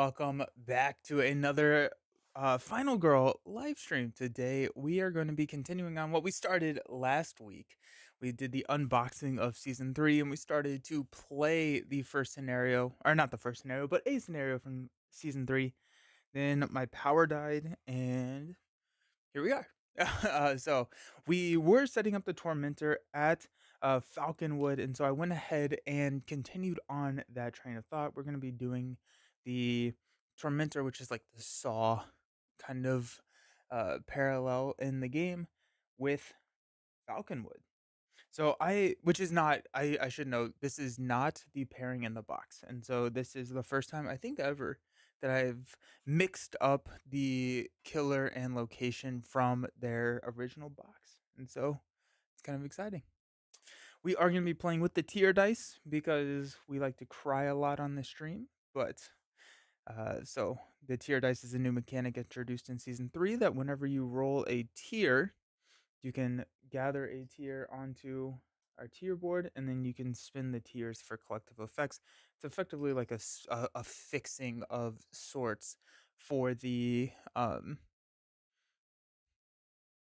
welcome back to another Final Girl live stream. Today, we are going to be continuing on what we started last week. We did the unboxing of season 3, and we started to play the first scenario, or not the first scenario, but a scenario from season 3. Then my power died, and here we are. So we were setting up the Tormentor at Falconwood, and so I went ahead and continued on that train of thought. We're going to be doing the Tormentor, which is like the Saw kind of parallel in the game with Falconwood. So which is not, I should note, this is not the pairing in the box. And so this is the first time I think ever that I've mixed up the killer and location from their original box. And so it's kind of exciting. We are going to be playing with the tier dice because we like to cry a lot on the stream. But so the tier dice is a new mechanic introduced in season 3 that whenever you roll a tier, you can gather a tier onto our tier board, and then you can spin the tiers for collective effects. It's effectively like a fixing of sorts for the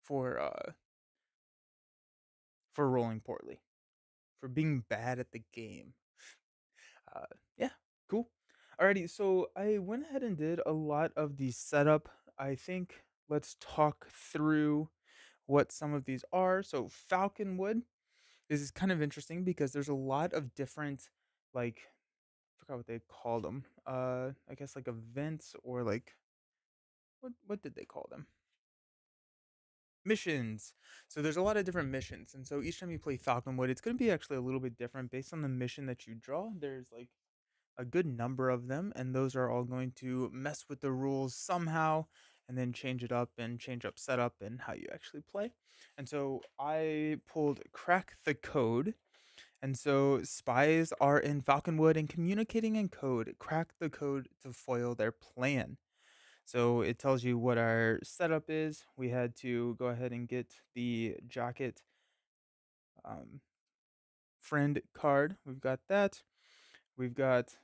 for uh for rolling poorly, for being bad at the game. Yeah, cool. Alrighty, so I went ahead and did a lot of the setup. I think let's talk through what some of these are. So Falconwood. This is kind of interesting because there's a lot of different, like, I forgot what they called them. I guess like events or like what did they call them? Missions. So there's a lot of different missions, and so each time you play Falconwood, it's going to be actually a little bit different based on the mission that you draw. There's like a good number of them, and those are all going to mess with the rules somehow and then change it up and change up setup and how you actually play. And so I pulled Crack the Code. And so spies are in Falconwood and communicating in code. Crack the code to foil their plan. So it tells you what our setup is. We had to go ahead and get the jacket um, friend card. We've got that. We've got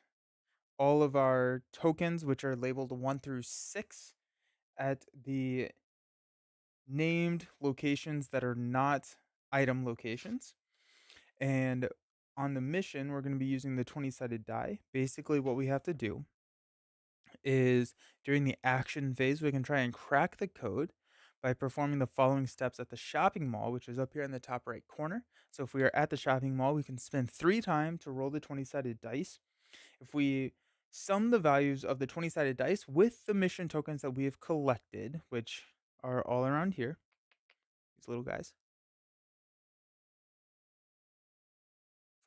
all of our tokens, which are labeled 1 through 6 at the named locations that are not item locations. And on the mission, we're going to be using the 20-sided die. Basically, what we have to do is during the action phase, we can try and crack the code by performing the following steps at the shopping mall, which is up here in the top right corner. So if we are at the shopping mall, we can spend 3 times to roll the 20-sided dice. If we sum the values of the 20-sided dice with the mission tokens that we have collected, which are all around here, these little guys.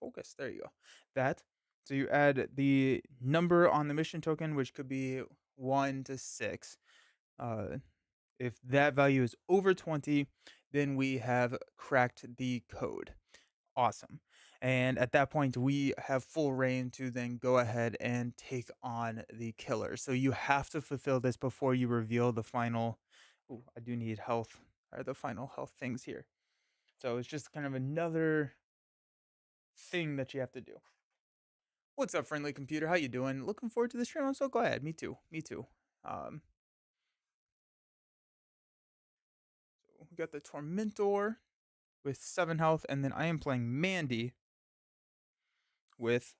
Focus. There you go. That. So you add the number on the mission token, which could be 1 to 6. Uh, if that value is over 20, then we have cracked the code. Awesome. And at that point, we have full reign to then go ahead and take on the killer. So you have to fulfill this before you reveal the final. Ooh, I do need health, or the final health things here. So it's just kind of another thing that you have to do. What's up, friendly computer? How you doing? Looking forward to this stream. I'm so glad. Me too. Me too. Um, so we got the Tormentor with 7 health, and then I am playing Mandy with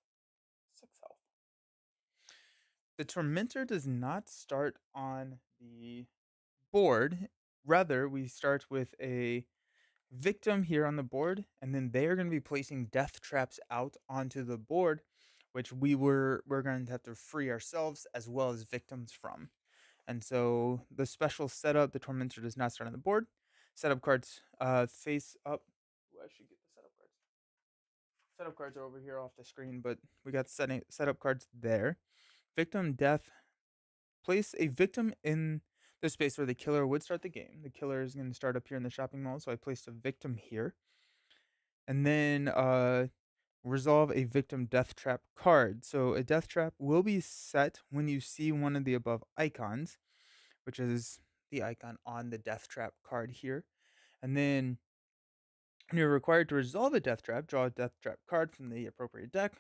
6 health. The Tormentor does not start on the board. Rather, we start with a victim here on the board, and then they are going to be placing death traps out onto the board, which we're going to have to free ourselves as well as victims from. And so the special setup, the Tormentor does not start on the board. Setup cards face up. Ooh, I should get the setup cards. Setup cards are over here off the screen, but we got setup cards there. Victim death. Place a victim in the space where the killer would start the game. The killer is going to start up here in the shopping mall, so I placed a victim here. And then resolve a victim death trap card. So a death trap will be set when you see one of the above icons, which is the icon on the death trap card here. And then when you're required to resolve a death trap, draw a death trap card from the appropriate deck,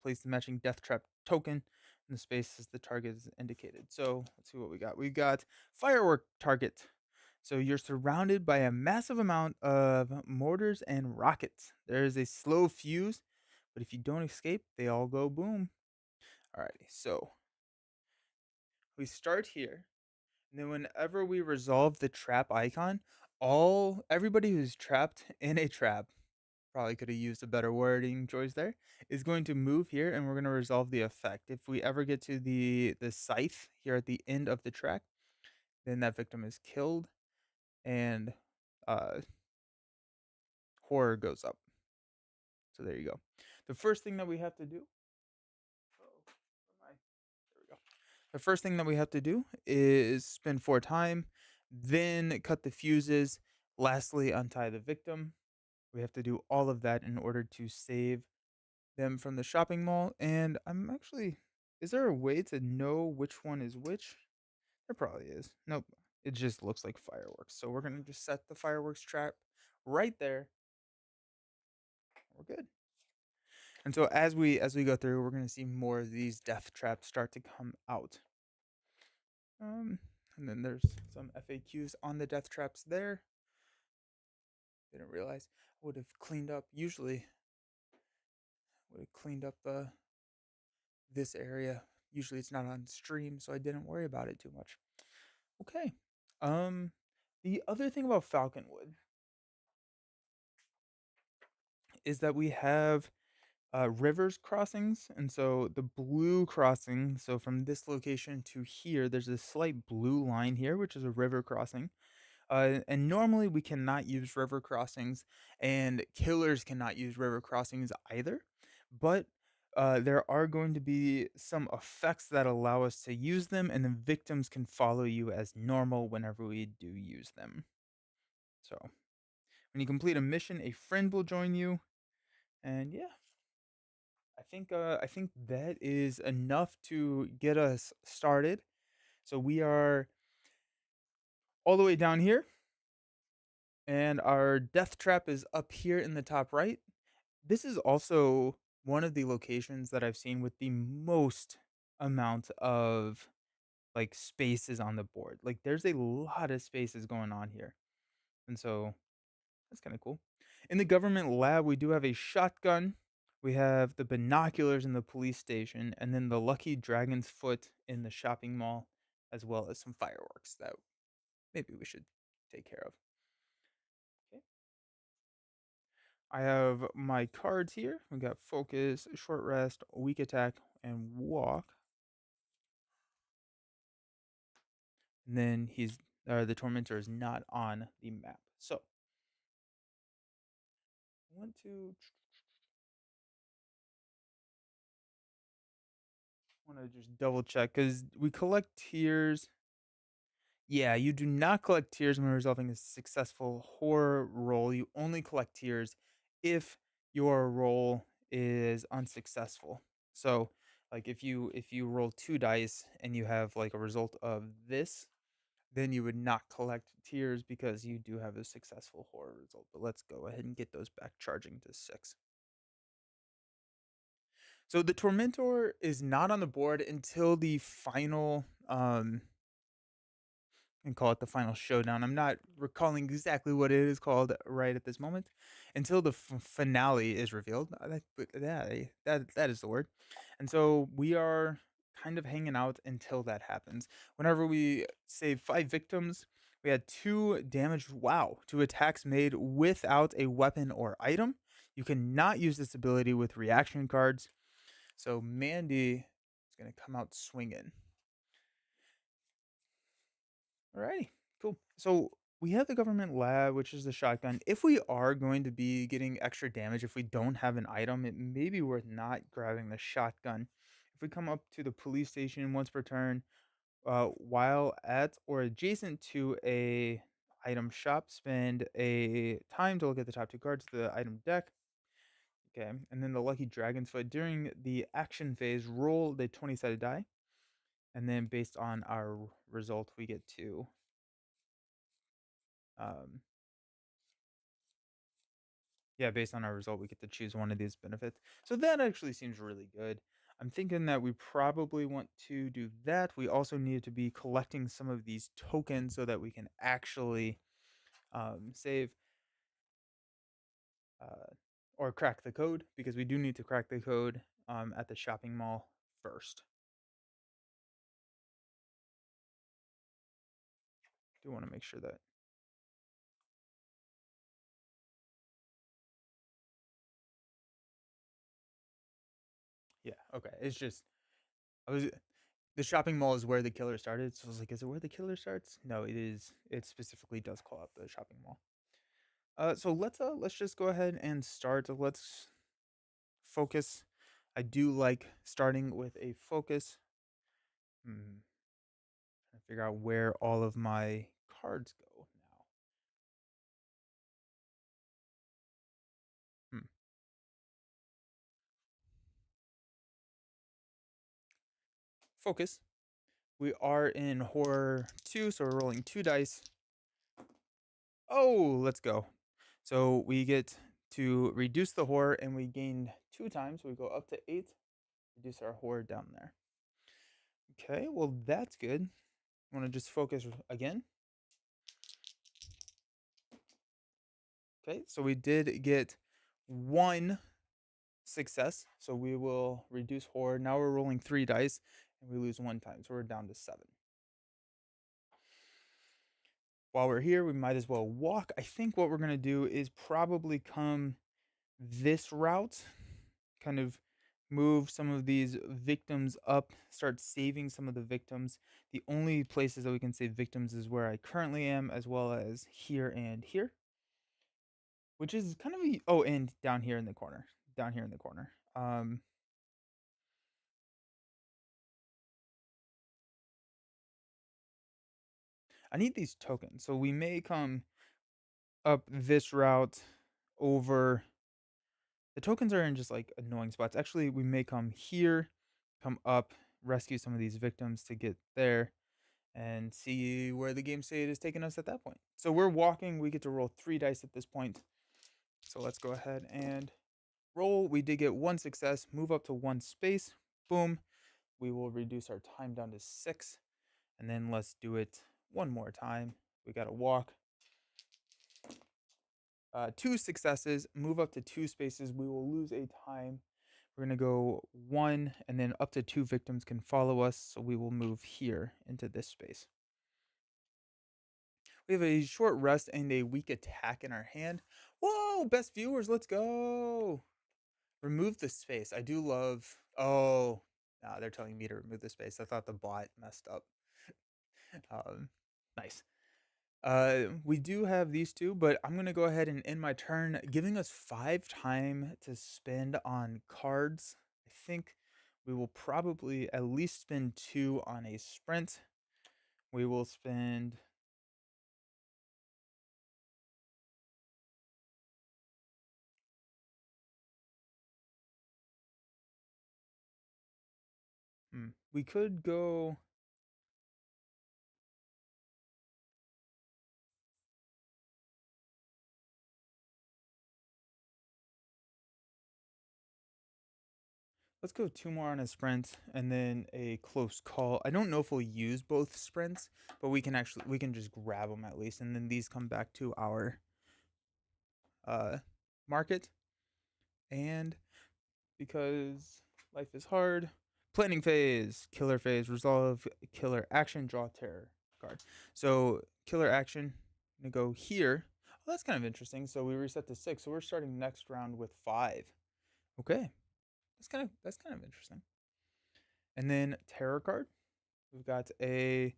place the matching death trap token in the space as the target is indicated. So let's see what we got. We got firework target. So you're surrounded by a massive amount of mortars and rockets. There is a slow fuse, but if you don't escape, they all go boom. Alrighty, so we start here, and then whenever we resolve the trap icon, all everybody who's trapped in a trap, probably could have used a better wording choice there, is going to move here, and we're going to resolve the effect. If we ever get to the scythe here at the end of the track, then that victim is killed, and uh, horror goes up. So there you go. The first thing that we have to do. Oh, where am I? There we go. The first thing that we have to do is spend 4 time, then cut the fuses, lastly untie the victim. We have to do all of that in order to save them from the shopping mall, and I'm actually, is there a way to know which one is which? There probably is. Nope. It just looks like fireworks. So we're gonna just set the fireworks trap right there. We're good. And so as we go through, we're gonna see more of these death traps start to come out. Um, and then there's some FAQs on the death traps there. Didn't realize I would have cleaned up. Usually, would have cleaned up this area. Usually, it's not on stream, so I didn't worry about it too much. Okay. Um, the other thing about Falconwood is that we have rivers crossings, and so the blue crossing. So from this location to here, there's a slight blue line here, which is a river crossing. And normally we cannot use river crossings, and killers cannot use river crossings either. But there are going to be some effects that allow us to use them, and the victims can follow you as normal whenever we do use them. So when you complete a mission, a friend will join you, and yeah, I think that is enough to get us started. So we are all the way down here, and our death trap is up here in the top right. This is also one of the locations that I've seen with the most amount of like spaces on the board. Like there's a lot of spaces going on here. And so that's kind of cool. In the government lab, we do have a shotgun. We have the binoculars in the police station, and then the Lucky Dragon's Foot in the shopping mall, as well as some fireworks that maybe we should take care of. Okay. I have my cards here. We got focus, short rest, weak attack, and walk. And then the tormentor is not on the map. So I want to just double check because we collect tears. Yeah, you do not collect tears when resolving a successful horror roll. You only collect tears if your roll is unsuccessful. So, like if you roll 2 dice and you have like a result of this, then you would not collect tears because you do have a successful horror result. But let's go ahead and get those back charging to 6. So the Tormentor is not on the board until the final and call it the final showdown. I'm not recalling exactly what it is called right at this moment until the finale is revealed. That is the word. And so we are kind of hanging out until that happens. Whenever we save 5 victims, we had 2 damage. Wow, 2 attacks made without a weapon or item. You cannot use this ability with reaction cards. So Mandy is going to come out swinging. Alrighty, cool. So we have the government lab, which is the shotgun. If we are going to be getting extra damage, if we don't have an item, it may be worth not grabbing the shotgun. If we come up to the police station once per turn, while at or adjacent to a item shop, spend a time to look at the top 2 cards of the item deck. Okay, and then the lucky dragon's foot during the action phase, roll the 20-sided die, and then based on our result, we get to um, yeah, based on our result, we get to choose one of these benefits. So that actually seems really good. I'm thinking that we probably want to do that. We also need to be collecting some of these tokens so that we can actually save uh, or crack the code, because we do need to crack the code at the shopping mall first. Do want to make sure that. Yeah, okay. It's just I was the shopping mall is where the killer started, so I was like, is it where the killer starts? No, it is. It specifically does call out the shopping mall. So let's just go ahead and start. Let's focus. I do like starting with a focus. Hmm. Trying to figure out where all of my cards go now. Hmm. Focus. We are in horror 2, so we're rolling 2 dice. Oh, let's go. So we get to reduce the horror, and we gain 2 times. So we go up to 8, reduce our horror down there. Okay, well, that's good. I want to just focus again. Okay, so we did get 1 success. So we will reduce horror. Now we're rolling 3 dice, and we lose 1 time. So we're down to 7. While we're here, we might as well walk. I think what we're going to do is probably come this route, kind of move some of these victims up, start saving some of the victims. The only places that we can save victims is where I currently am, as well as here and here, which is kind of oh, and down here in the corner, down here in the corner. I need these tokens, so we may come up this route over. The tokens are in just like annoying spots. Actually, we may come here, come up, rescue some of these victims to get there, and see where the game state is taking us at that point. So we're walking. We get to roll 3 dice at this point. So let's go ahead and roll. We did get 1 success. Move up to 1 space. Boom. We will reduce our time down to 6. And then let's do it one more time. We got to walk. 2 successes. Move up to 2 spaces. We will lose a time. We're going to go 1, and then up to 2 victims can follow us. So we will move here into this space. We have a short rest and a weak attack in our hand. Whoa, best viewers, let's go. Remove the space. I do love. Oh, nah, they're telling me to remove the space. I thought the bot messed up. Nice. We do have these two, but I'm gonna go ahead and end my turn, giving us 5 time to spend on cards. I think we will probably at least spend 2 on a sprint. We will spend. We could go. Let's go 2 more on a sprint and then a close call. I don't know if we'll use both sprints, but we can just grab them at least, and then these come back to our uh market. And because life is hard, planning phase, killer phase, resolve, killer action, draw terror card. So killer action, I'm gonna go here. Oh, that's kind of interesting. So we reset to 6. So we're starting next round with 5. Okay, that's kind of interesting. And then terror card. We've got a.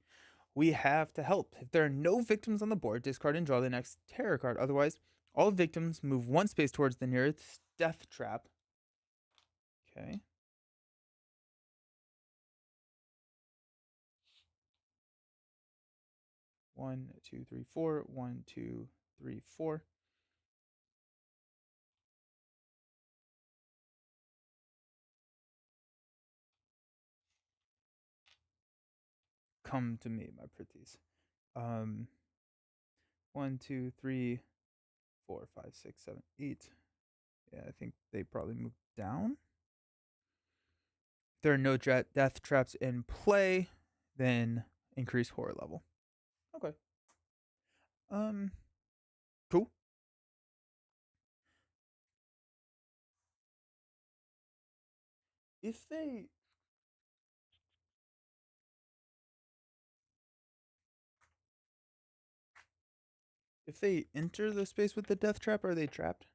We have to help. If there are no victims on the board, discard and draw the next terror card. Otherwise, all victims move 1 space towards the nearest death trap. Okay. One, two, three, four. 1, 2, 3, 4. Come to me, my pretties. Um, 1, 2, 3, 4, 5, 6, 7, 8. Yeah, I think they probably moved down. there are no death traps in play, then increase horror level. Okay. Cool. If they enter the space with the death trap, are they trapped?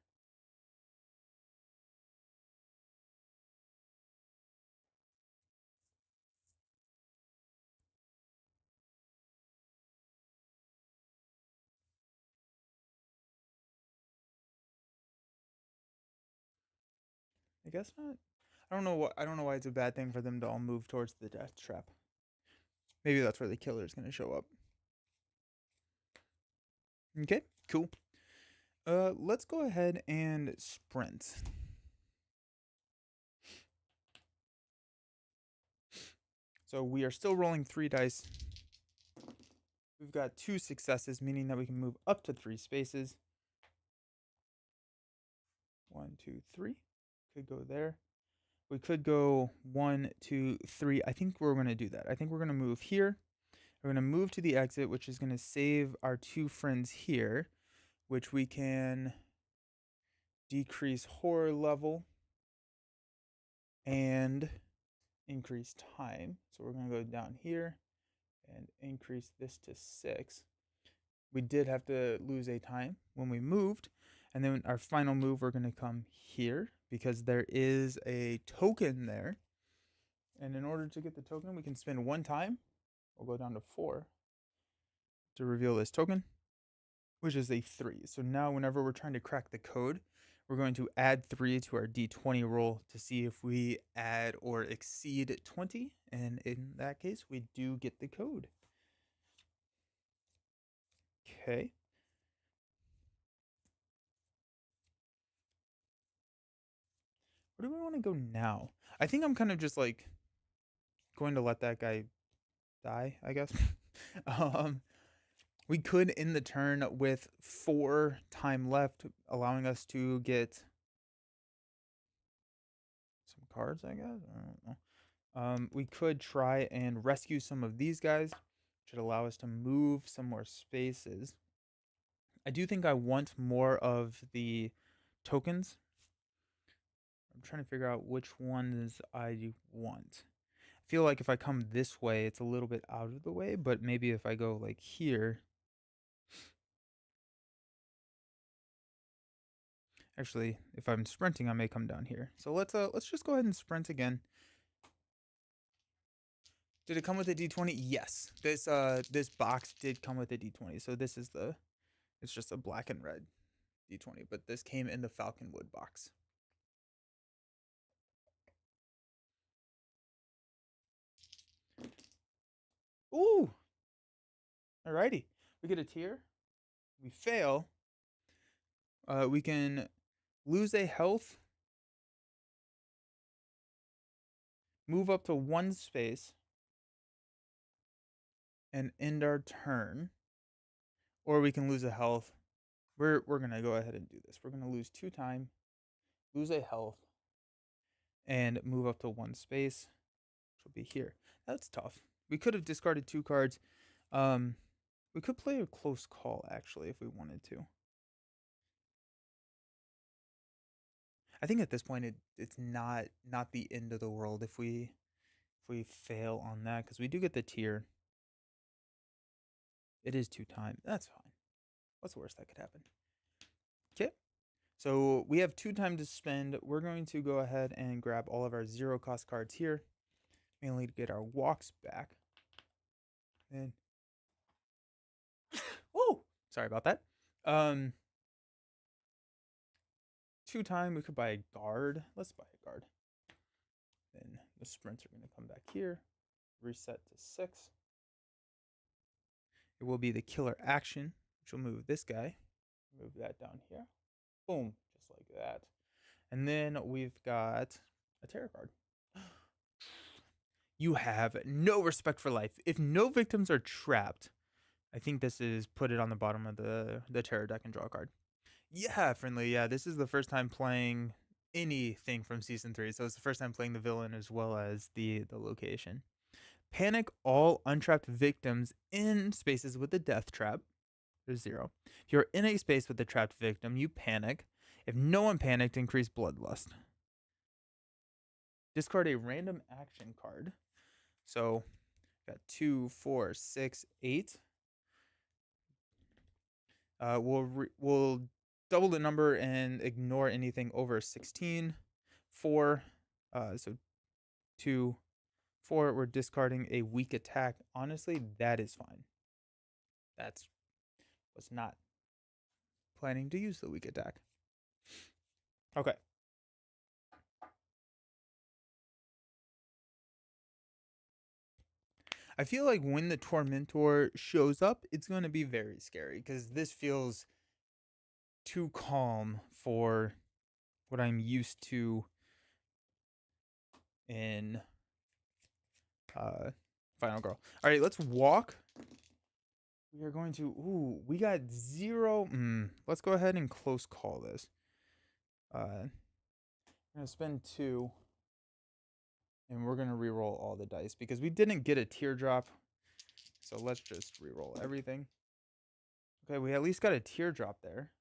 I guess not. I don't know why it's a bad thing for them to all move towards the death trap. Maybe that's where the killer is going to show up. Okay, cool. Let's go ahead and sprint. So we are still rolling 3 dice. We've got 2 successes, meaning that we can move up to 3 spaces. 1, 2, 3. Could go there. We could go 1, 2, 3. I think we're going to do that. I think we're going to move here. We're going to move to the exit, which is going to save our 2 friends here, which we can decrease horror level and increase time. So we're going to go down here and increase this to 6. We did have to lose a time when we moved. And then our final move, we're going to come here because there is a token there. And in order to get the token, we can spend 1 time. We'll go down to 4 to reveal this token, which is a 3. So now whenever we're trying to crack the code, we're going to add 3 to our D20 roll to see if we add or exceed 20. And in that case, we do get the code. Okay. Where do we want to go now? I think I'm kind of just like going to let that guy die, I guess. We could end the turn with 4 time left, allowing us to get some cards, I guess. I don't know. We could try and rescue some of these guys, which would allow us to move some more spaces. I do think I want more of the tokens. I'm trying to figure out which ones I want. I feel like if I come this way, it's a little bit out of the way, but maybe if I go like here. Actually, if I'm sprinting, I may come down here. So let's just go ahead and sprint again. Did it come with a D20? Yes. This box did come with a D20. So this is it's just a black and red D20, but this came in the Falconwood box. Ooh. Alrighty. We get a tier. We fail. We can lose a health, move up to 1 space, and end our turn. Or we can lose a health. We're gonna go ahead and do this. We're gonna lose 2 time, lose a health, and move up to 1 space, which will be here. That's tough. We could have discarded 2 cards. We could play a close call actually if we wanted to. I think at this point it's not the end of the world if we fail on that, because we do get the tier. It is 2 time. That's fine. What's the worst that could happen? Okay. So we have 2 time to spend. We're going to go ahead and grab all of our 0 cost cards here, mainly to get our walks back. And oh, sorry about that. 2 time, we could buy a guard. Let's buy a guard. Then the sprints are going to come back here, reset to 6. It will be the killer action, which will move this guy. Move that down here. Boom, just like that. And then we've got a tarot card. You have no respect for life. If no victims are trapped, I think this is put it on the bottom of the tarot deck and draw a card. Yeah, friendly. Yeah, this is the first time playing anything from season 3, so it's the first time playing the villain as well as the location. Panic all untrapped victims in spaces with a death trap. There's 0. If you're in a space with a trapped victim, you panic. If no one panicked, increase bloodlust. Discard a random action card. So, got 2, 4, 6, 8. We'll double the number and ignore anything over 16. 4. So 2, 4. We're discarding a weak attack. Honestly, that is fine. That's was not planning to use the weak attack. Okay. I feel like when the Tormentor shows up, it's going to be very scary because this feels too calm for what I'm used to in Final Girl. All right, let's walk. We are going to. Ooh, we got 0. Let's go ahead and close call this. I'm gonna spend 2, and we're gonna reroll all the dice because we didn't get a teardrop. So let's just reroll everything. Okay, we at least got a teardrop there.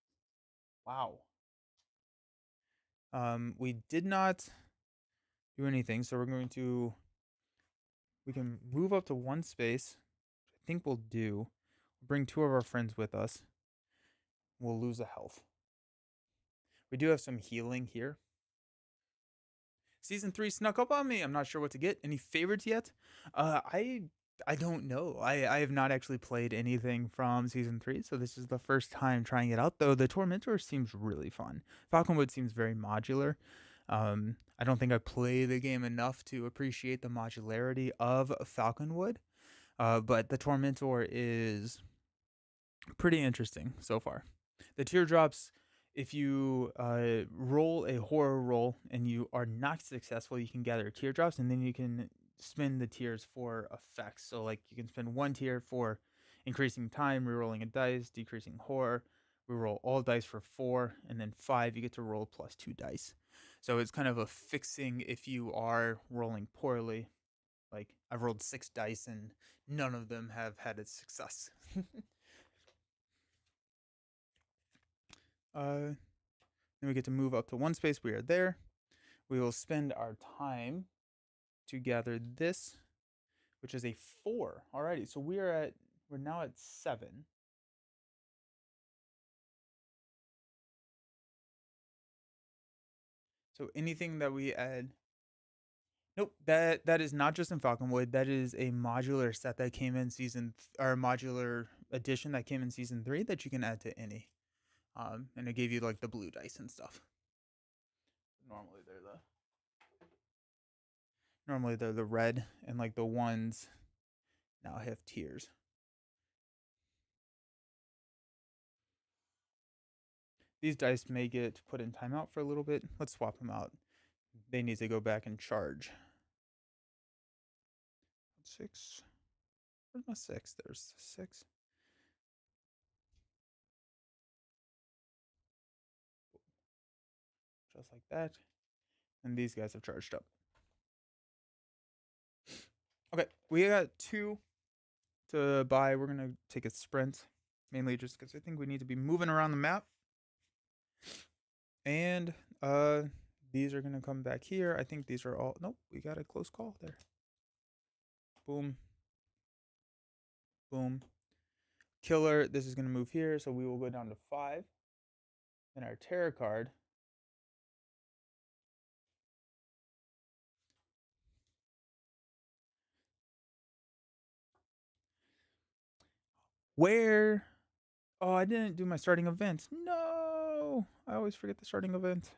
Wow. We did not do anything, so we're going to. We can move up to 1 space. I think we'll do. Bring 2 of our friends with us. We'll lose a health. We do have some healing here. Season 3 snuck up on me. I'm not sure what to get. Any favorites yet? I don't know. I have not actually played anything from Season 3, so this is the first time trying it out, though the Tormentor seems really fun. Falconwood seems very modular. I don't think I play the game enough to appreciate the modularity of Falconwood, but the Tormentor is pretty interesting so far. The teardrops, if you roll a horror roll and you are not successful, you can gather teardrops, and then you can spend the tiers for effects. So like you can spend 1 tier for increasing time, rerolling a dice, decreasing horror. We roll all dice for 4, and then 5 you get to roll plus 2 dice. So it's kind of a fixing if you are rolling poorly. Like I've rolled 6 dice and none of them have had a success. Then we get to move up to 1 space. We are there. We will spend our time to gather this, which is a 4. Alrighty, so we're now at 7. So anything that we add. Nope, that is not just in Falconwood. That is a modular set that came in or modular edition that came in season 3 that you can add to any. And it gave you like the blue dice and stuff. Normally they're the red, and like the ones now have tiers. These dice may get put in timeout for a little bit. Let's swap them out. They need to go back and charge. 6. Where's my 6? There's 6. Just like that. And these guys have charged up. Okay, we got 2 to buy. We're going to take a sprint, mainly just because I think we need to be moving around the map. And these are going to come back here. I think these are all. Nope, we got a close call there. Boom. Boom. Killer, this is going to move here, so we will go down to 5. And our terror card. Where? Oh, I didn't do my starting event. No! I always forget the starting event.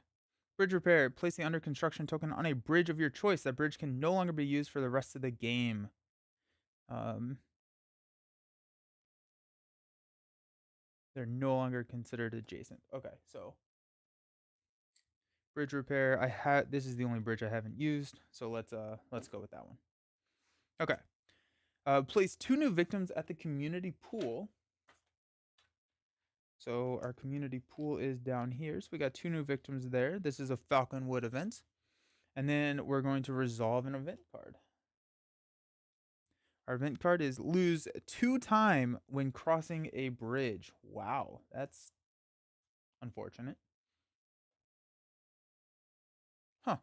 Bridge repair. Place the under construction token on a bridge of your choice. That bridge can no longer be used for the rest of the game. They're no longer considered adjacent. Okay, so bridge repair. This is the only bridge I haven't used, so let's go with that one. Okay. Place 2 new victims at the community pool. So our community pool is down here. So we got 2 new victims there. This is a Falconwood event. And then we're going to resolve an event card. Our event card is lose 2 time when crossing a bridge. Wow, that's unfortunate. Huh.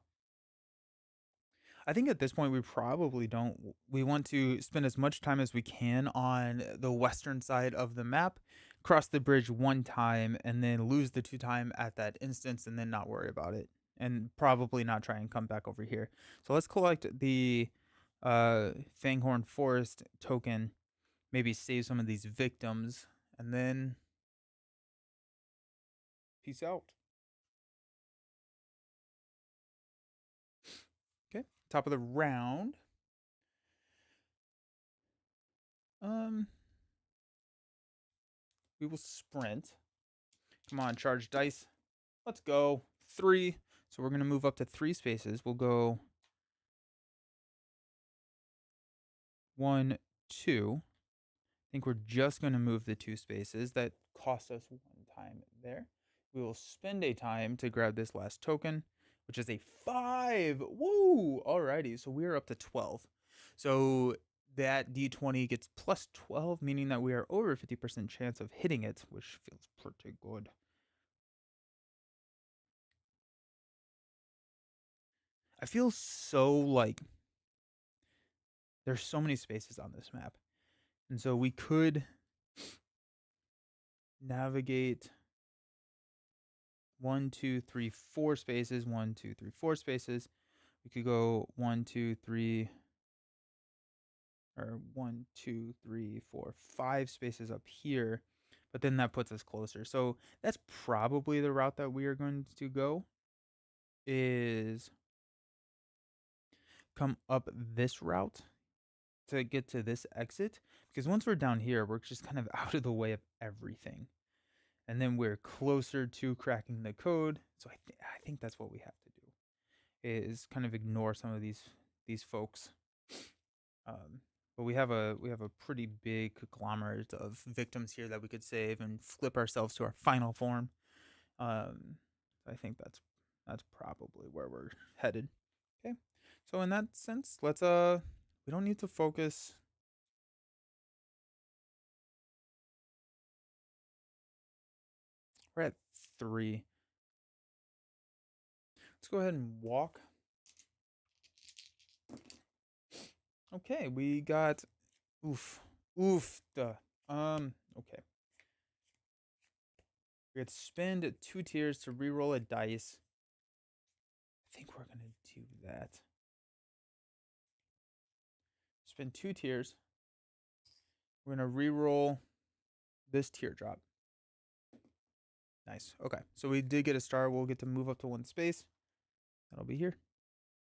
I think at this point we probably don't. We want to spend as much time as we can on the western side of the map, cross the bridge 1 time, and then lose the 2 time at that instance, and then not worry about it, and probably not try and come back over here. So let's collect the Fanghorn Forest token, maybe save some of these victims, and then peace out. Okay, top of the round. Um, we will sprint. Come on, charge dice. Let's go. 3. So we're going to move up to 3 spaces. We'll go 1, 2. I think we're just going to move the 2 spaces. That cost us 1 time there. We will spend a time to grab this last token, which is a 5. Woo! Alrighty, so we're up to 12. So that D20 gets plus 12, meaning that we are over 50% chance of hitting it, which feels pretty good. I feel so like there's so many spaces on this map. And so we could navigate 1, 2, 3, 4 spaces, 1, 2, 3, 4 spaces. We could go 1, 2, 3, or 1, 2, 3, 4, 5 spaces up here. But then that puts us closer. So that's probably the route that we are going to go, is come up this route to get to this exit. Because once we're down here, we're just kind of out of the way of everything. And then we're closer to cracking the code. So I think that's what we have to do, is kind of ignore some of these folks. But we have a pretty big conglomerate of victims here that we could save and flip ourselves to our final form. I think that's probably where we're headed. Okay, so in that sense, let's we don't need to focus. We're at 3. Let's go ahead and walk. Okay, we got duh. Okay. We had to spend 2 tiers to re-roll a dice. I think we're gonna do that. Spend 2 tiers. We're gonna re-roll this teardrop. Nice. Okay, so we did get a star. We'll get to move up to 1 space. That'll be here.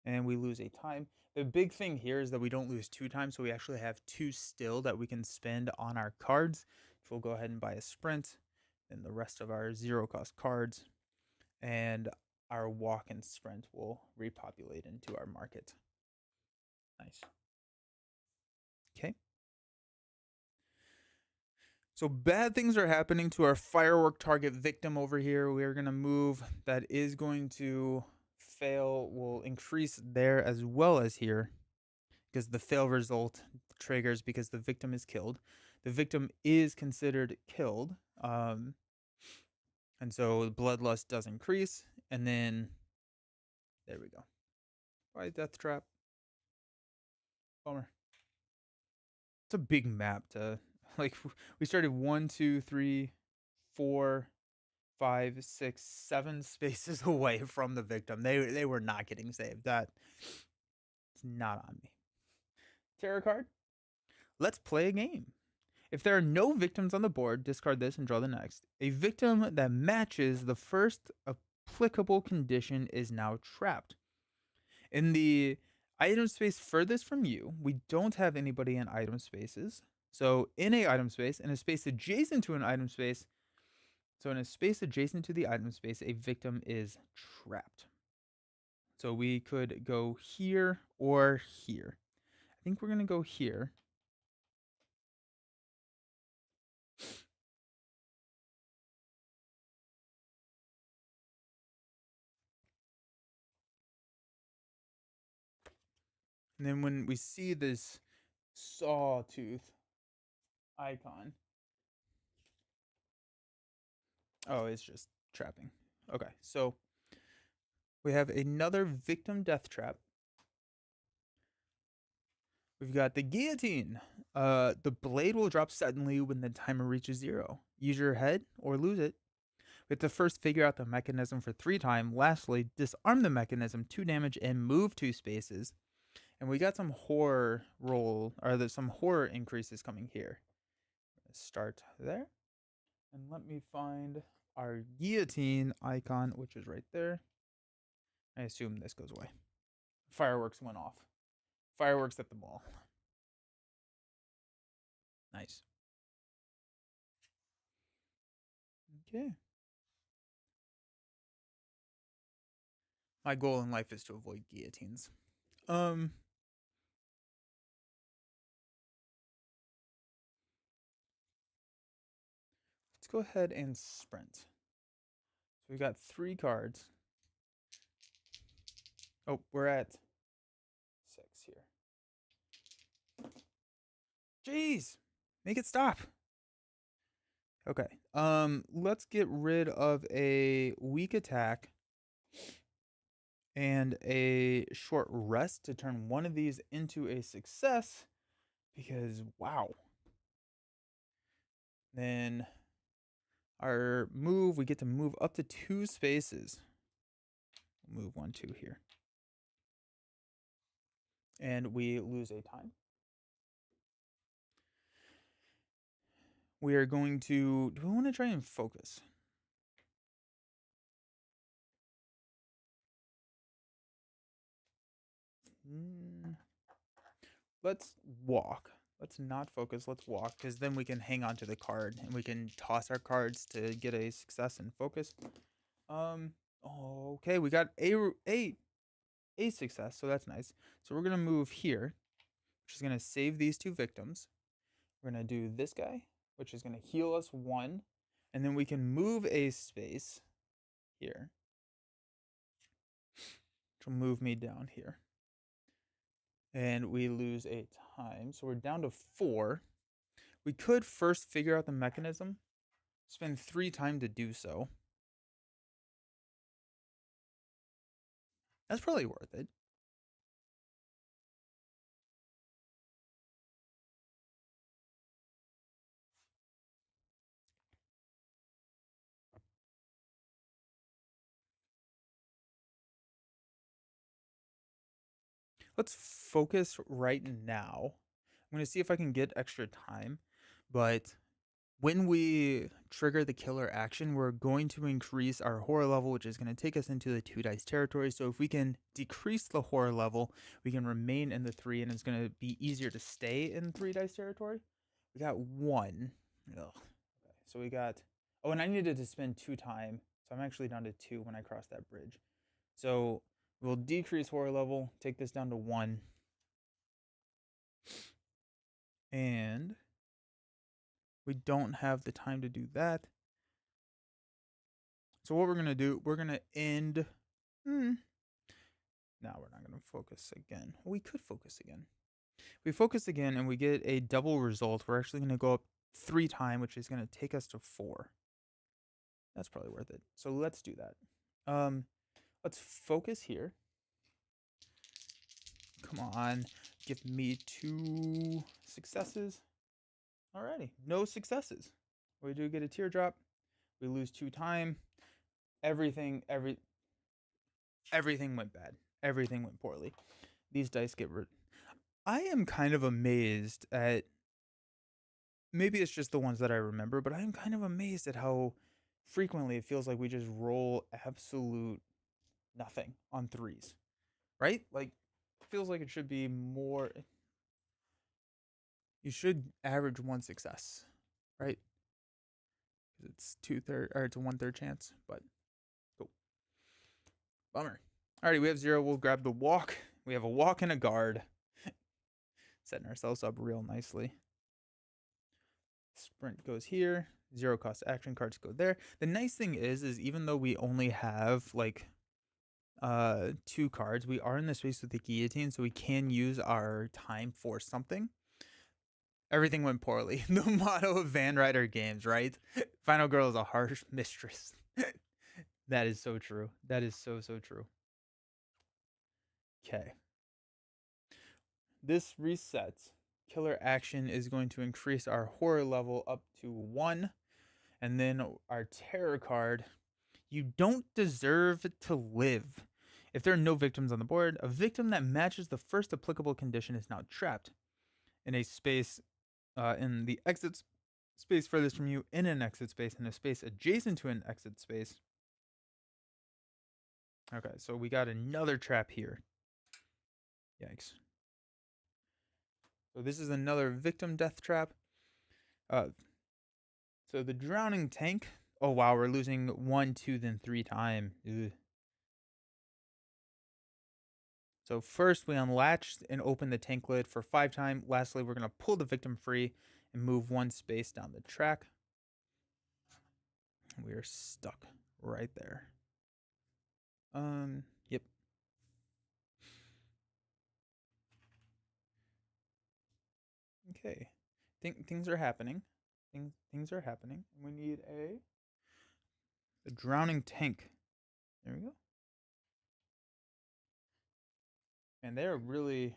And we lose a time. The big thing here is that we don't lose 2 times, so we actually have 2 still that we can spend on our cards. So we'll go ahead and buy a sprint, and the rest of our 0 cost cards, and our walk and sprint will repopulate into our market. Nice. Okay. So bad things are happening to our firework target victim over here. We are going to move. That is going to fail. Will increase there as well as here, because the fail result triggers because the victim is killed. The victim is considered killed. And so bloodlust does increase. And then there we go. Why death trap? Bummer. It's a big map to, like, we started 1, 2, 3, 4, 5, 6, 7 spaces away from the victim. They were not getting saved. That's not on me. Tarot card. Let's play a game. If there are no victims on the board, discard this and draw the next. A victim that matches the first applicable condition is now trapped. In the item space furthest from you, we don't have anybody in item spaces. So in a item space, in a space adjacent to an item space, so in a space adjacent to the item space, a victim is trapped. So we could go here or here. I think we're going to go here. And then when we see this sawtooth icon, oh, it's just trapping. Okay, so we have another victim death trap. We've got the guillotine. The blade will drop suddenly when the timer reaches 0. Use your head or lose it. We have to first figure out the mechanism for 3 times. Lastly, disarm the mechanism, 2 damage, and move 2 spaces. And we got some horror roll, or there's some horror increases coming here. Let's start there. And let me find our guillotine icon, which is right there. I assume this goes away. Fireworks went off. Fireworks at the mall. Nice. Okay. My goal in life is to avoid guillotines. Let's go ahead and sprint. So we got 3 cards. Oh, we're at 6 here. Jeez, make it stop. Okay. Let's get rid of a weak attack and a short rest to turn one of these into a success, because wow. Then our move, we get to move up to 2 spaces. Move 1, 2 here. And we lose a time. We are going to, do we want to try and focus? Let's walk. Let's not focus. Let's walk, because then we can hang on to the card and we can toss our cards to get a success and focus. Okay, we got a success, so that's nice. So we're gonna move here, which is gonna save these 2 victims. We're gonna do this guy, which is gonna heal us 1, and then we can move a space here, which will move me down here. And we lose a time, so we're down to 4. We could first figure out the mechanism, spend 3 time to do so. That's probably worth it. Let's focus right now. I'm going to see if I can get extra time, but when we trigger the killer action, we're going to increase our horror level, which is going to take us into the 2 dice territory. So if we can decrease the horror level, we can remain in the 3, and it's going to be easier to stay in 3 dice territory. We got 1. Ugh. Okay, so we got, oh, and I needed to spend 2 time, so I'm actually down to 2 when I cross that bridge. So we'll decrease horror level, take this down to 1. And we don't have the time to do that. So what we're going to do, we're going to end. No, we're not going to focus again. We could focus again. We focus again and we get a double result. We're actually going to go up 3 times, which is going to take us to 4. That's probably worth it. So let's do that. Let's focus here. Come on, give me 2 successes. Alrighty, no successes. We do get a teardrop. We lose 2 time. Everything went bad. Everything went poorly. These dice get rid. I am kind of amazed at, maybe it's just the ones that I remember, but I am kind of amazed at how frequently it feels like we just roll absolute nothing on 3s. Right? Like, it feels like it should be more. You should average 1 success, right? Because it's 2/3, or it's a 1/3 chance, but cool. Bummer. Alrighty, we have 0. We'll grab the walk. We have a walk and a guard. Setting ourselves up real nicely. Sprint goes here. 0 cost action cards go there. The nice thing is even though we only have like 2 cards. We are in the space with the guillotine, so we can use our time for something. Everything went poorly. The motto of Van Ryder Games, right? Final girl is a harsh mistress. That is so true. That is so true. Okay. This resets. Killer action is going to increase our horror level up to 1. And then our terror card, you don't deserve to live. If there are no victims on the board, a victim that matches the first applicable condition is now trapped in a space, in the exit space furthest from you, in an exit space, in a space adjacent to an exit space. Okay, so we got another trap here. Yikes. So this is another victim death trap. So the drowning tank. Oh wow, we're losing 1, 2, then 3 time. Ugh. So first we unlatch and open the tank lid for 5 time. Lastly, we're gonna pull the victim free and move 1 space down the track. We are stuck right there. Yep. Okay. Things are happening. Things are happening. We need a drowning tank. There we go. And they're really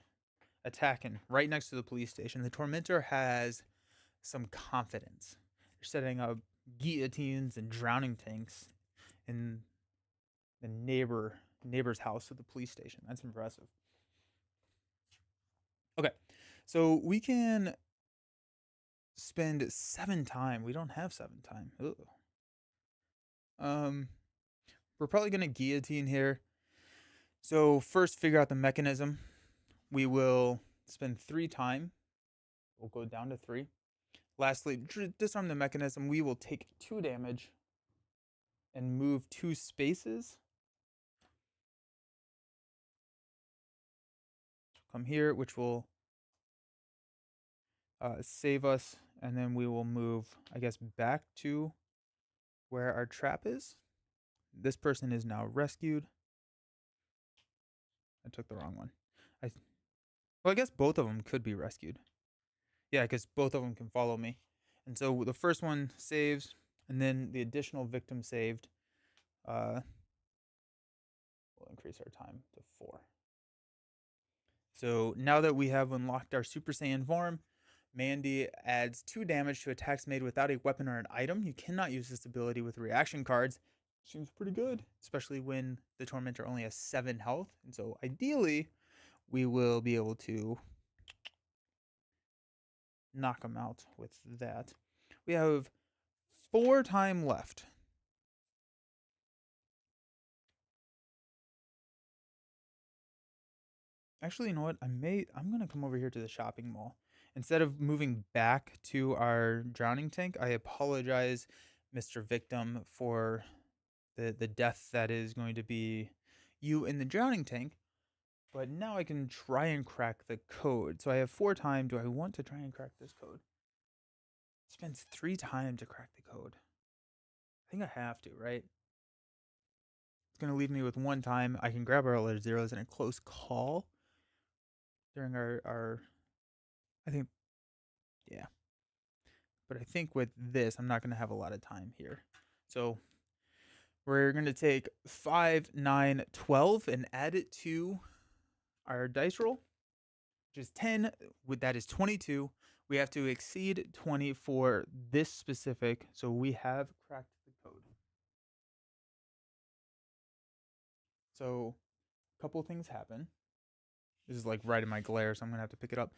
attacking right next to the police station. The Tormentor has some confidence. They're setting up guillotines and drowning tanks in the neighbor's house of the police station. That's impressive. Okay, so we can spend 7 time. We don't have 7 time. Ugh. We're probably gonna guillotine here. So first, figure out the mechanism. We will spend 3 time. We'll go down to 3. Lastly, disarm the mechanism. We will take 2 damage and move 2 spaces. Come here, which will save us, and then we will move, I guess, back to where our trap is. This person is now rescued. I took the wrong one. Well, I guess both of them could be rescued. Yeah, because both of them can follow me. And so the first one saves, and then the additional victim saved will increase our time to 4. So now that we have unlocked our Super Saiyan form, Mandy adds 2 damage to attacks made without a weapon or an item. You cannot use this ability with reaction cards. Seems pretty good, especially when the Tormentor only has 7 health. And so ideally, we will be able to knock him out with that. We have 4 time left. Actually, you know what? I'm gonna come over here to the shopping mall. Instead of moving back to our drowning tank, I apologize, Mr. Victim, for the death that is going to be you in the drowning tank. But now I can try and crack the code. So I have 4 time. Do I want to try and crack this code? It spends 3 time to crack the code. I think I have to, right? It's gonna leave me with 1 time. I can grab our letter zeros in a close call during our I think, yeah. But I think with this, I'm not going to have a lot of time here. So we're going to take 5, 9, 12 and add it to our dice roll, which is 10. That is 22. We have to exceed 20 for this specific. So we have cracked the code. So a couple things happen. This is like right in my glare, so I'm going to have to pick it up.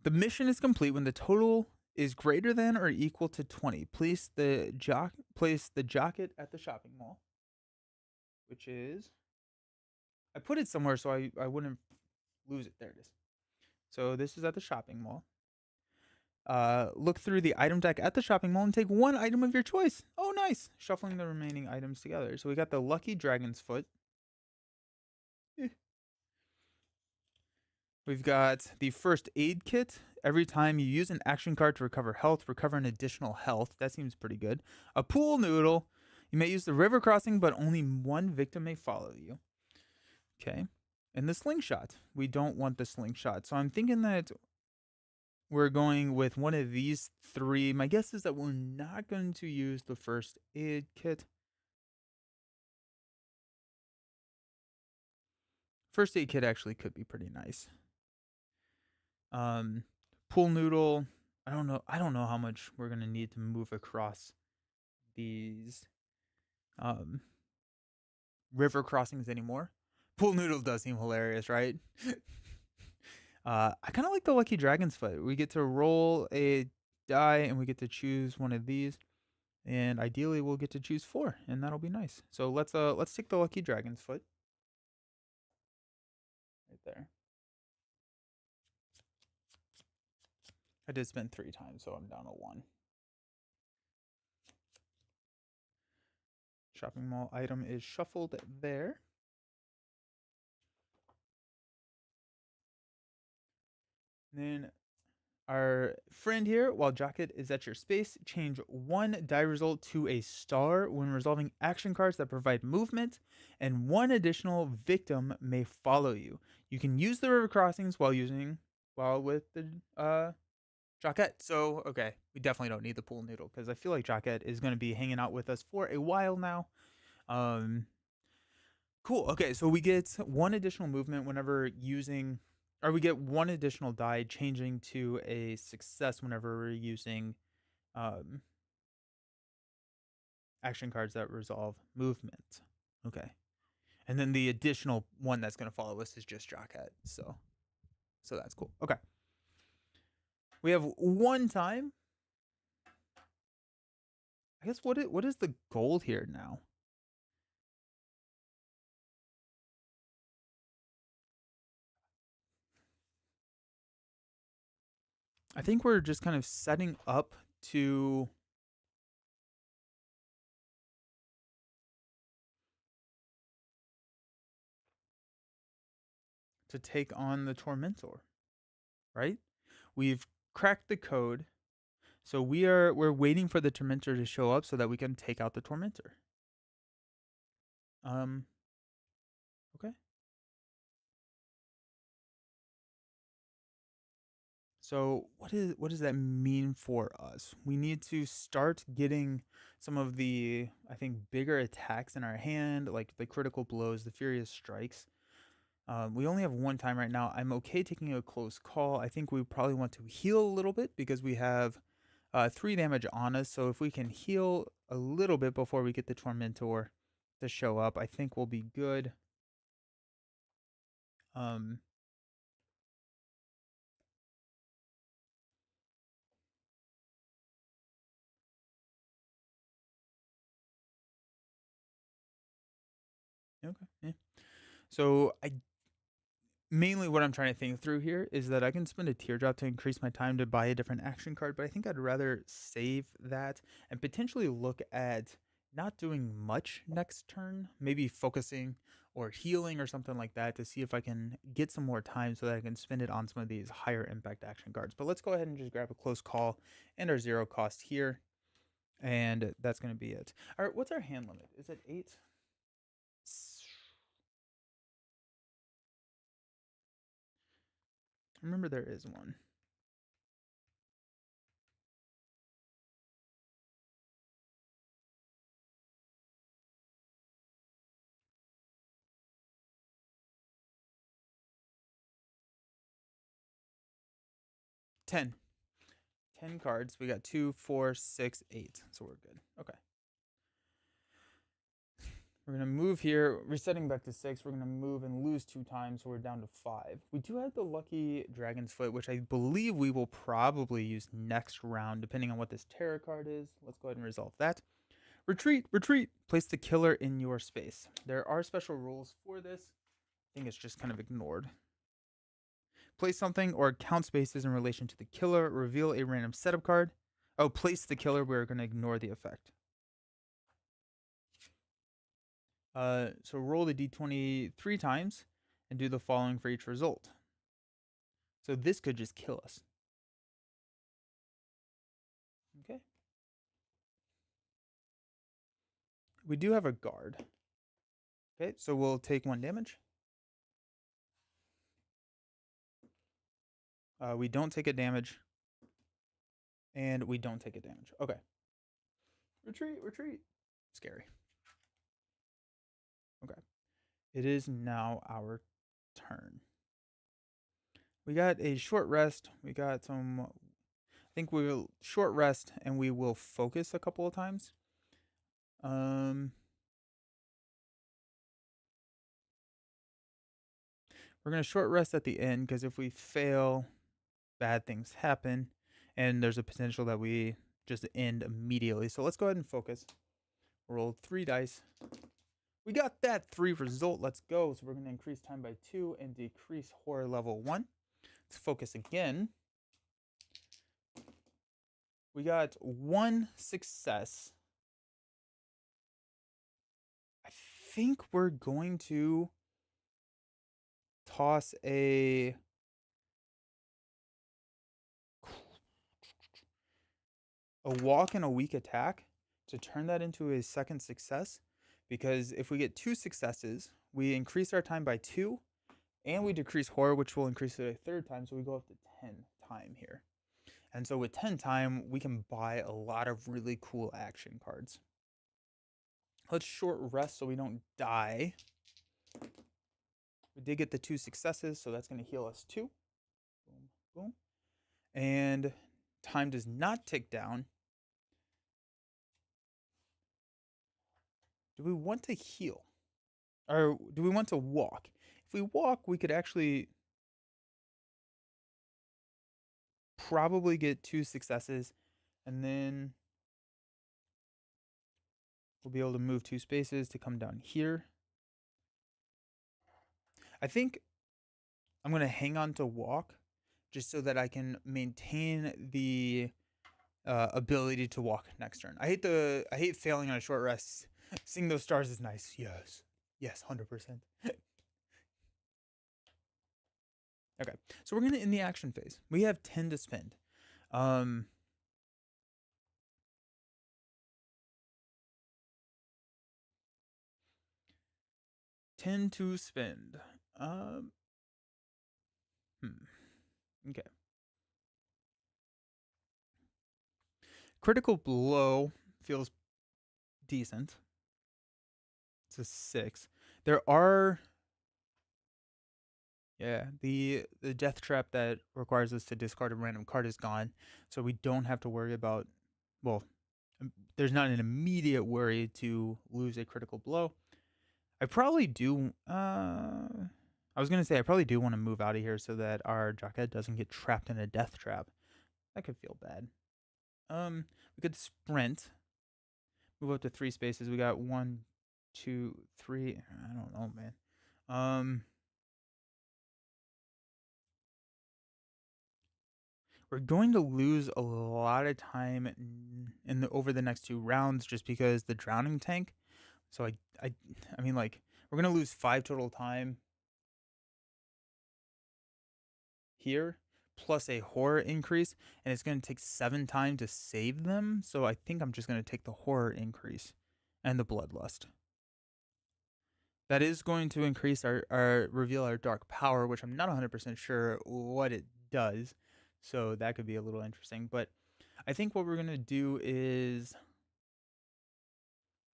The mission is complete when the total is greater than or equal to 20. Place the jocket at the shopping mall, which is, I put it somewhere so I wouldn't lose it. There it is. So this is at the shopping mall. Look through the item deck at the shopping mall and take 1 item of your choice. Oh, nice. Shuffling the remaining items together. So we got the Lucky Dragon's Foot. We've got the first aid kit. Every time you use an action card to recover health, recover an additional health. That seems pretty good. A pool noodle. You may use the river crossing, but only 1 victim may follow you. Okay. And the slingshot. We don't want the slingshot. So I'm thinking that we're going with one of these three. My guess is that we're not going to use the first aid kit. First aid kit actually could be pretty nice. Pool noodle. I don't know. I don't know how much we're gonna need to move across these um river crossings anymore. Pool noodle does seem hilarious, right? I kind of like the Lucky Dragon's Foot. We get to roll a die and we get to choose one of these, and ideally we'll get to choose 4, and that'll be nice. So let's take the Lucky Dragon's Foot right there. I did spend 3 times, so I'm down to 1. Shopping mall item is shuffled there. Then our friend here, while Jacket is at your space, change 1 die result to a star when resolving action cards that provide movement, and 1 additional victim may follow you. You can use the river crossings while with the Jacket. So okay, we definitely don't need the pool noodle because I feel like Jacket is going to be hanging out with us for a while now. Cool. Okay, so we get 1 additional movement whenever using, or we get 1 additional die changing to a success whenever we're using um, action cards that resolve movement. Okay, and then the additional one that's going to follow us is just Jockhead. So that's cool. Okay, we have 1 time. I guess what is the goal here now? I think we're just kind of setting up to take on the Tormentor, right? We've cracked the code, so we're waiting for the Tormentor to show up so that we can take out the Tormentor. Okay. So what does that mean for us? We need to start getting some of the, I think, bigger attacks in our hand, like the critical blows, the furious strikes. We only have 1 time right now. I'm okay taking a close call. I think we probably want to heal a little bit because we have 3 damage on us. So if we can heal a little bit before we get the Tormentor to show up, I think we'll be good. Um, okay. Yeah. So I mainly what I'm trying to think through here is that I can spend a teardrop to increase my time to buy a different action card, but I think I'd rather save that and potentially look at not doing much next turn, maybe focusing or healing or something like that to see if I can get some more time so that I can spend it on some of these higher impact action cards. But let's go ahead and just grab a close call and our 0 cost here, and that's going to be it. All right, what's our hand limit? Is it 8? Remember there is one. 10. 10 cards. We got 2, 4, 6, 8. So we're good. Okay. We're going to move here, resetting back to 6. We're going to move and lose 2 times, so we're down to 5. We do have the Lucky Dragon's Foot, which I believe we will probably use next round, depending on what this tarot card is. Let's go ahead and resolve that. Retreat, retreat. Place the killer in your space. There are special rules for this. I think it's just kind of ignored. Place something or count spaces in relation to the killer. Reveal a random setup card. Oh, place the killer. We're going to ignore the effect. So roll the d20 3 times and do the following for each result. So this could just kill us. Okay. We do have a guard. Okay, so we'll take 1 damage. We don't take a damage. And we don't take a damage. Okay. Retreat, retreat. Scary. Okay. It is now our turn. We got a short rest. We got some. I think we will short rest and we will focus a couple of times. We're going to short rest at the end because if we fail, bad things happen. And there's a potential that we just end immediately. So let's go ahead and focus. Roll 3 dice. We got that 3 result. Let's go. So we're going to increase time by 2 and decrease horror level 1. Let's focus again. We got 1 success. I think we're going to toss a walk and a weak attack to turn that into a second success, because if we get 2 successes, we increase our time by 2 and we decrease horror, which will increase it a 3rd time, so we go up to 10 time here. And so with 10 time, we can buy a lot of really cool action cards. Let's short rest so we don't die. We did get the 2 successes, so that's going to heal us 2. Boom, boom. And time does not tick down. Do we want to heal? Or do we want to walk? If we walk, we could actually probably get 2 successes, and then we'll be able to move 2 spaces to come down here. I think I'm going to hang on to walk just so that I can maintain the ability to walk next turn. I hate failing on a short rest. Seeing those stars is nice. Yes. Yes, 100%. Okay. So we're going to end the action phase. We have 10 to spend. 10 to spend. Okay. Critical blow feels decent. It's a 6. There are the death trap that requires us to discard a random card is gone, so we don't have to worry about, well, there's not an immediate worry to lose a critical blow. I probably do I was going to say I probably do want to move out of here so that our Jaquette doesn't get trapped in a death trap. That could feel bad. We could sprint. Move up to 3 spaces. We got 1, 2, 3. I don't know, man. We're going to lose a lot of time over the next 2 rounds just because the drowning tank. So I mean, like, we're gonna lose 5 total time here, plus a horror increase, and it's gonna take 7 time to save them. So I think I'm just gonna take the horror increase and the bloodlust. That is going to increase our reveal our dark power, which I'm not 100% sure what it does. So that could be a little interesting. But I think what we're going to do is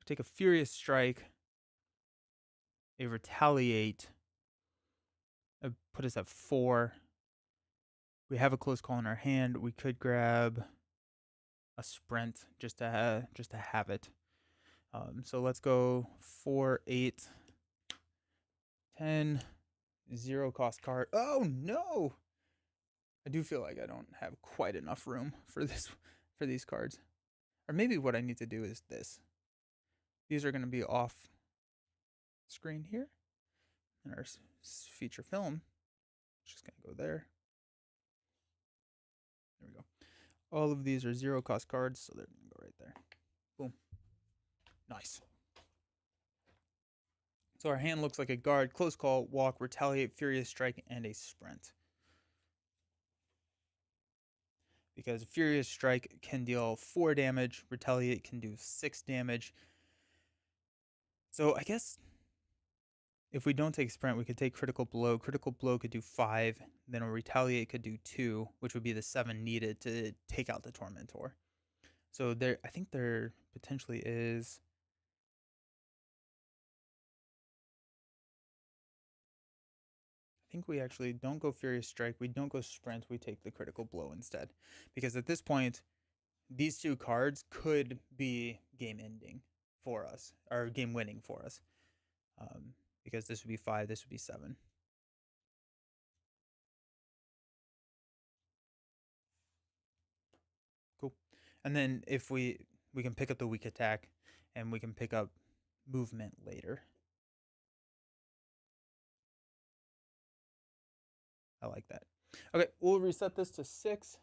take a Furious Strike, a Retaliate, put us at 4. We have a close call in our hand. We could grab a Sprint just to have it. So let's go 4, 8, 10, 0 cost card. Oh no! I do feel like I don't have quite enough room for these cards. Or maybe what I need to do is this. These are going to be off screen here. And our feature film is just going to go there. There we go. All of these are 0 cost cards, so they're going to go right there. Boom. Nice. So our hand looks like a guard, close call, walk, retaliate, furious strike, and a sprint. Because furious strike can deal 4 damage, retaliate can do 6 damage. So I guess if we don't take sprint, we could take critical blow. Critical blow could do 5, then a retaliate could do 2, which would be the 7 needed to take out the Tormentor. So there, I think there potentially is. I think we actually don't go Furious Strike. We don't go Sprint. We take the critical blow instead, because at this point, these 2 cards could be game ending for us, or game winning for us. Because this would be 5, this would be 7. Cool. And then if we can pick up the weak attack, and we can pick up movement later. I like that. Okay, we'll reset this to 6.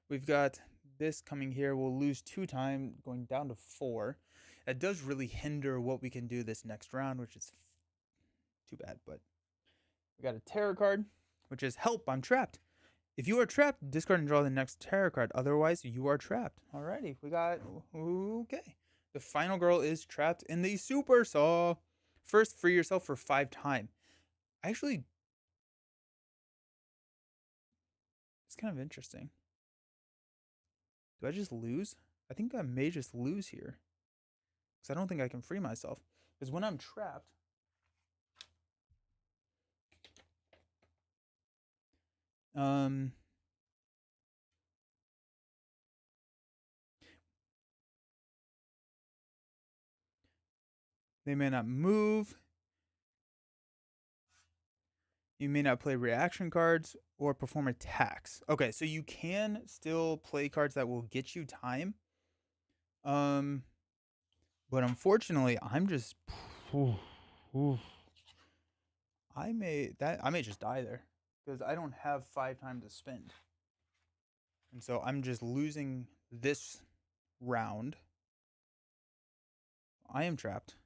We've got this coming here. We'll lose 2 time, going down to 4. It does really hinder what we can do this next round, which is too bad. But we got a terror card, which is help, I'm trapped. If you are trapped, discard and draw the next terror card. Otherwise, you are trapped. Alrighty, we got, okay. The final girl is trapped in the Super Saw. First, free yourself for 5 time. Actually, it's kind of interesting. Do I just lose? I think I may just lose here. Because I don't think I can free myself. Because when I'm trapped, they may not move. You may not play reaction cards or perform attacks. Okay, so you can still play cards that will get you time. But unfortunately, I'm just I may just die there because I don't have 5 time to spend. And so I'm just losing this round. I am trapped.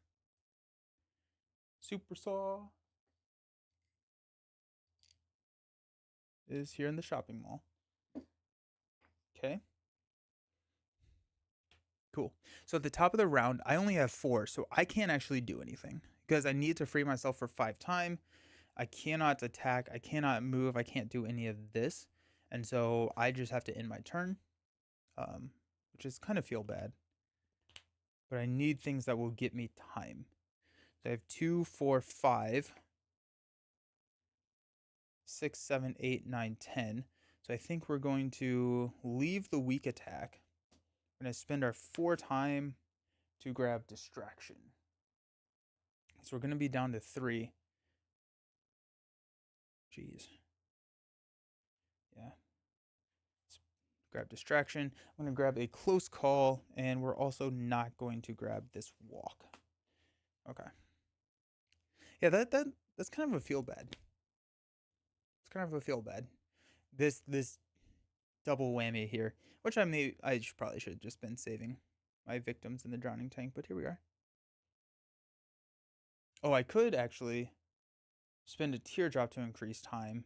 Super Saw is here in the shopping mall. Okay. Cool. So at the top of the round, I only have 4, so I can't actually do anything because I need to free myself for 5 time. I cannot attack, I cannot move, I can't do any of this. And so I just have to end my turn, which is kind of feel bad. But I need things that will get me time. So I have 2, 4, 5, 6, 7, 8, 9, 10. So I think we're going to leave the weak attack. We're going to spend our 4 time to grab distraction. So we're going to be down to 3. Jeez. Yeah. Let's grab distraction. I'm going to grab a close call, and we're also not going to grab this walk. Okay. Yeah, that's kind of a feel bad. It's kind of a feel bad. This double whammy here, which I probably should have just been saving my victims in the drowning tank, but here we are. Oh, I could actually spend a teardrop to increase time.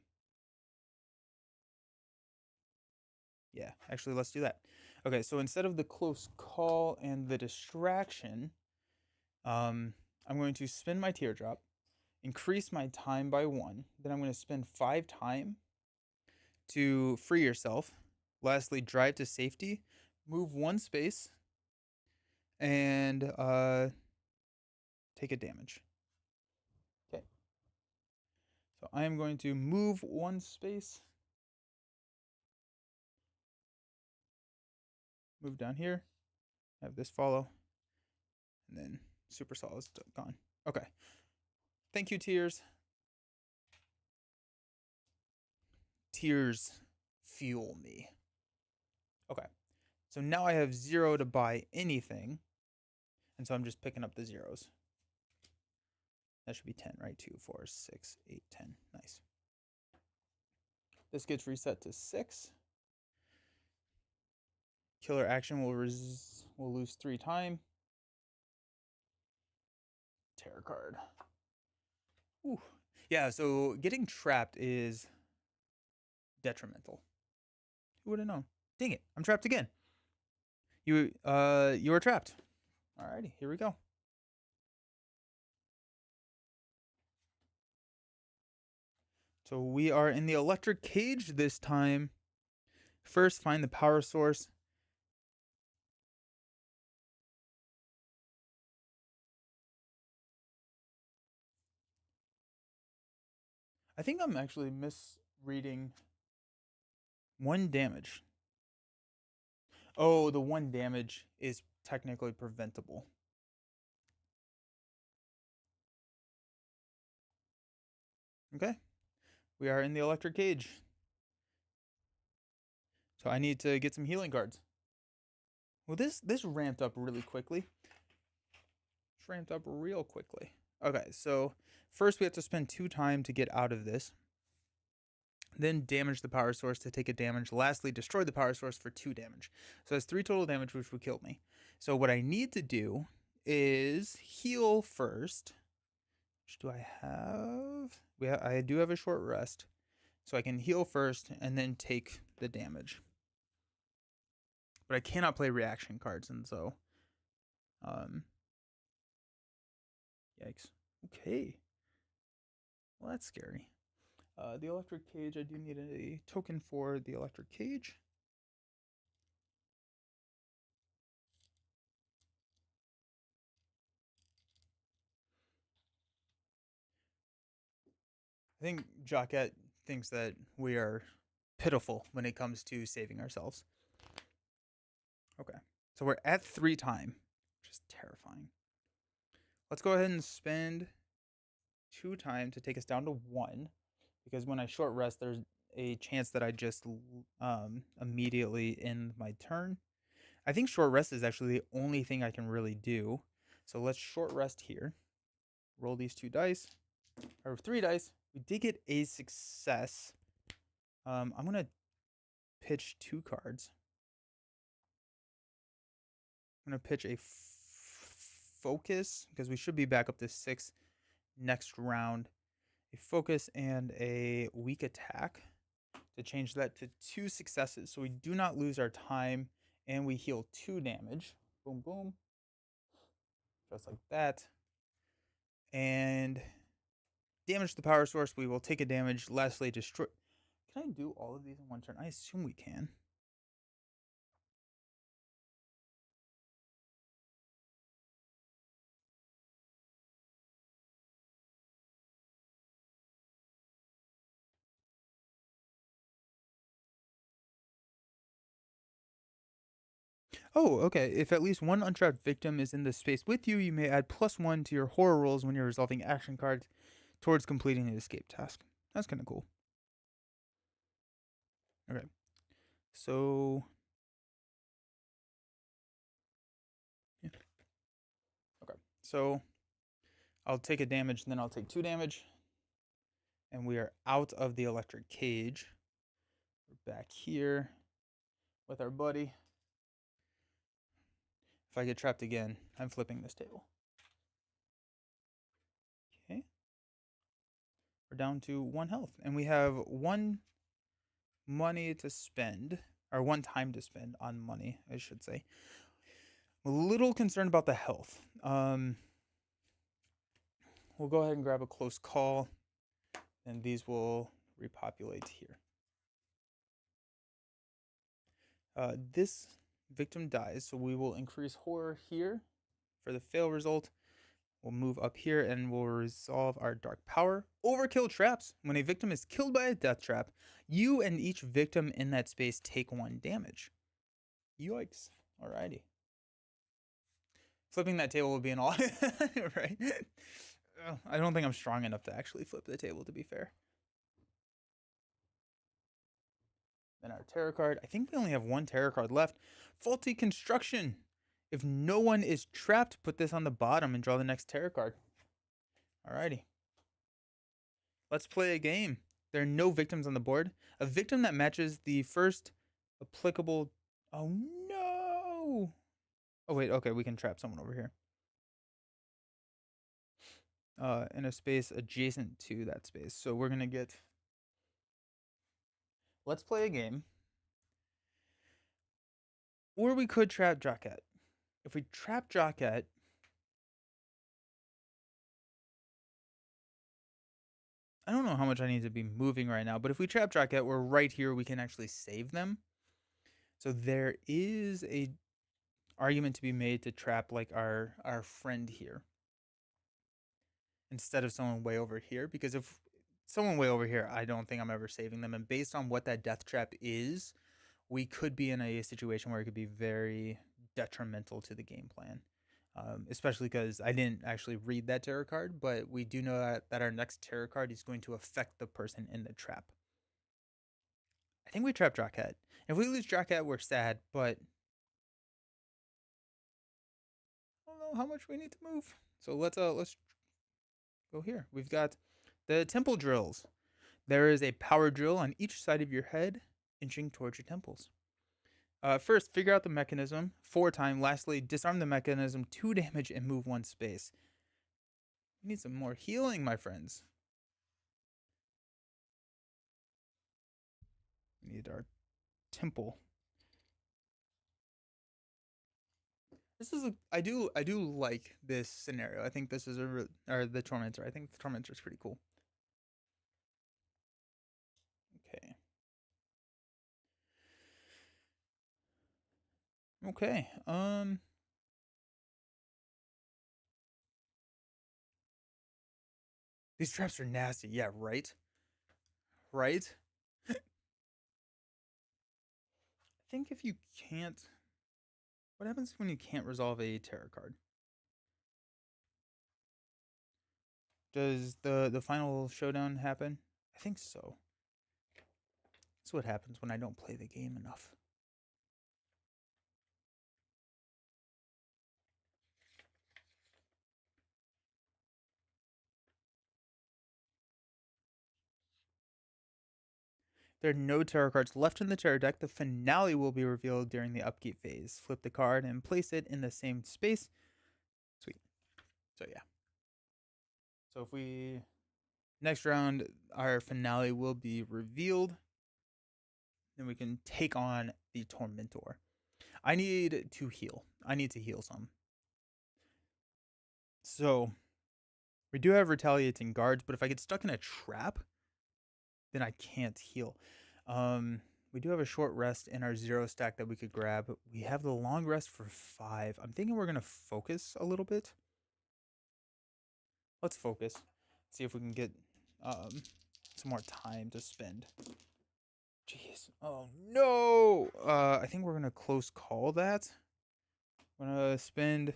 Yeah, actually, let's do that. Okay, so instead of the close call and the distraction, I'm going to spend my teardrop, increase my time by 1. Then I'm going to spend 5 time to free yourself. Lastly, drive to safety, move 1 space, and take a damage. Okay. So I am going to move 1 space. Move down here. Have this follow. And then Super Saw is gone. Okay. Thank you, Tears. Tears fuel me. Okay. So now I have 0 to buy anything. And so I'm just picking up the zeros. That should be 10, right? 2, 4, 6, 8, 10. Nice. This gets reset to 6. Killer action will lose 3 time. Terror card. Ooh. Yeah, so getting trapped is detrimental. Who would have known? Dang it, I'm trapped again. You are trapped. Alrighty, here we go. So we are in the electric cage this time. First, find the power source. I think I'm actually misreading 1 damage. Oh, the 1 damage is technically preventable. Okay. We are in the electric cage. So I need to get some healing cards. Well, this ramped up really quickly. It's ramped up real quickly. Okay, so first we have to spend 2 time to get out of this. Then damage the power source to take a damage. Lastly, destroy the power source for 2 damage. So that's 3 total damage, which would kill me. So what I need to do is heal first. Which do I have? I do have a short rest. So I can heal first and then take the damage. But I cannot play reaction cards, and so yikes. Okay. Well, that's scary. The electric cage, I do need a token for the electric cage. I think Jaquette thinks that we are pitiful when it comes to saving ourselves. Okay. So we're at 3 time, which is terrifying. Let's go ahead and spend 2 time to take us down to 1. Because when I short rest, there's a chance that I just immediately end my turn. I think short rest is actually the only thing I can really do. So let's short rest here. Roll these 2 dice, or 3 dice. We did get a success. I'm gonna pitch 2 cards. I'm gonna pitch a focus because we should be back up to 6 next round. A focus and a weak attack to change that to 2 successes. So we do not lose our time and we heal 2 damage. Boom, boom. Just like that. And damage the power source. We will take a damage. Lastly, destroy. Can I do all of these in 1 turn? I assume we can. Oh, okay. If at least 1 untrapped victim is in the space with you, you may add +1 to your horror rolls when you're resolving action cards towards completing the escape task. That's kind of cool. Okay. So yeah. Okay. So I'll take a damage, and then I'll take 2 damage. And we are out of the electric cage. We're back here with our buddy. If I get trapped again, I'm flipping this table. Okay. We're down to 1 health. And we have 1 money to spend, or 1 time to spend on money, I should say. I'm a little concerned about the health. We'll go ahead and grab a close call, and these will repopulate here. This victim dies, so we will increase horror here for the fail result. We'll move up here and we'll resolve our dark power. Overkill traps. When a victim is killed by a death trap, you and each victim in that space take 1 damage. Yikes. Alrighty. Flipping that table would be an all, right? I don't think I'm strong enough to actually flip the table, to be fair. Then our tarot card. I think we only have 1 tarot card left. Faulty construction. If no one is trapped, put this on the bottom and draw the next tarot card. Alrighty. Let's play a game. There are no victims on the board. A victim that matches the first applicable... Oh, no! Oh, wait. Okay, we can trap someone over here. In a space adjacent to that space. So we're going to get... Let's play a game. Or we could trap Jaquette. If we trap Jaquette... I don't know how much I need to be moving right now, but if we trap Jacket, we're right here. We can actually save them. So there is a argument to be made to trap like our friend here instead of someone way over here, because if someone way over here, I don't think I'm ever saving them. And based on what that death trap is, we could be in a situation where it could be very detrimental to the game plan. Especially because I didn't actually read that tarot card, but we do know that our next tarot card is going to affect the person in the trap. I think we trap Jackhead. If we lose Jackhead, we're sad, but I don't know how much we need to move. So let's go here. We've got the temple drills. There is a power drill on each side of your head, inching towards your temples. First, figure out the mechanism 4 times. Lastly, disarm the mechanism 2 damage and move 1 space. We need some more healing, my friends. We need our temple. This is I do like this scenario. I think this is or the tormentor. I think the tormentor is pretty cool. Okay. Okay. These traps are nasty. Yeah, right. Right. I think if you can't, what happens when you can't resolve a tarot card? Does the final showdown happen? I think so. That's what happens when I don't play the game enough. There are no tarot cards left in the tarot deck. The finale will be revealed during the upkeep phase. Flip the card and place it in the same space. Sweet. So yeah. So if we next round our finale will be revealed, then we can take on the Tormentor. I need to heal. I need to heal some. So we do have retaliating guards, but if I get stuck in a trap, then I can't heal. We do have a short rest in our 0 stack that we could grab. We have the long rest for 5. I'm thinking we're gonna focus a little bit. Let's focus. See if we can get some more time to spend. Jeez. Oh no. I think we're gonna close call that. I'm gonna spend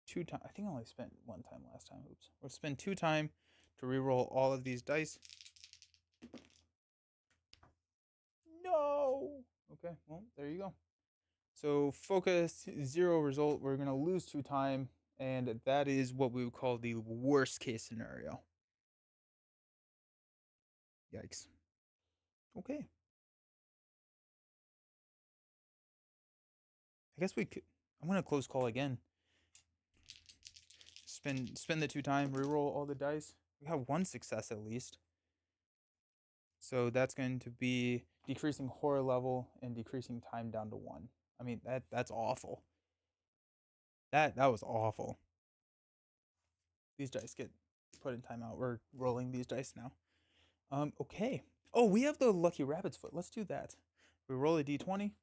2 times. I think I only spent 1 time last time. Oops. We'll spend 2 time to reroll all of these dice. No. Okay. Well, there you go. So focus 0 result. We're gonna lose 2 time, and that is what we would call the worst case scenario. Yikes. Okay. I guess we could. I'm gonna close call again. Spend the 2 time, reroll all the dice. We have 1 success at least. So that's going to be decreasing horror level and decreasing time down to 1. I mean that's awful. That was awful. These dice get put in timeout. We're rolling these dice now. Okay. Oh, we have the lucky rabbit's foot. Let's do that. We roll a d20.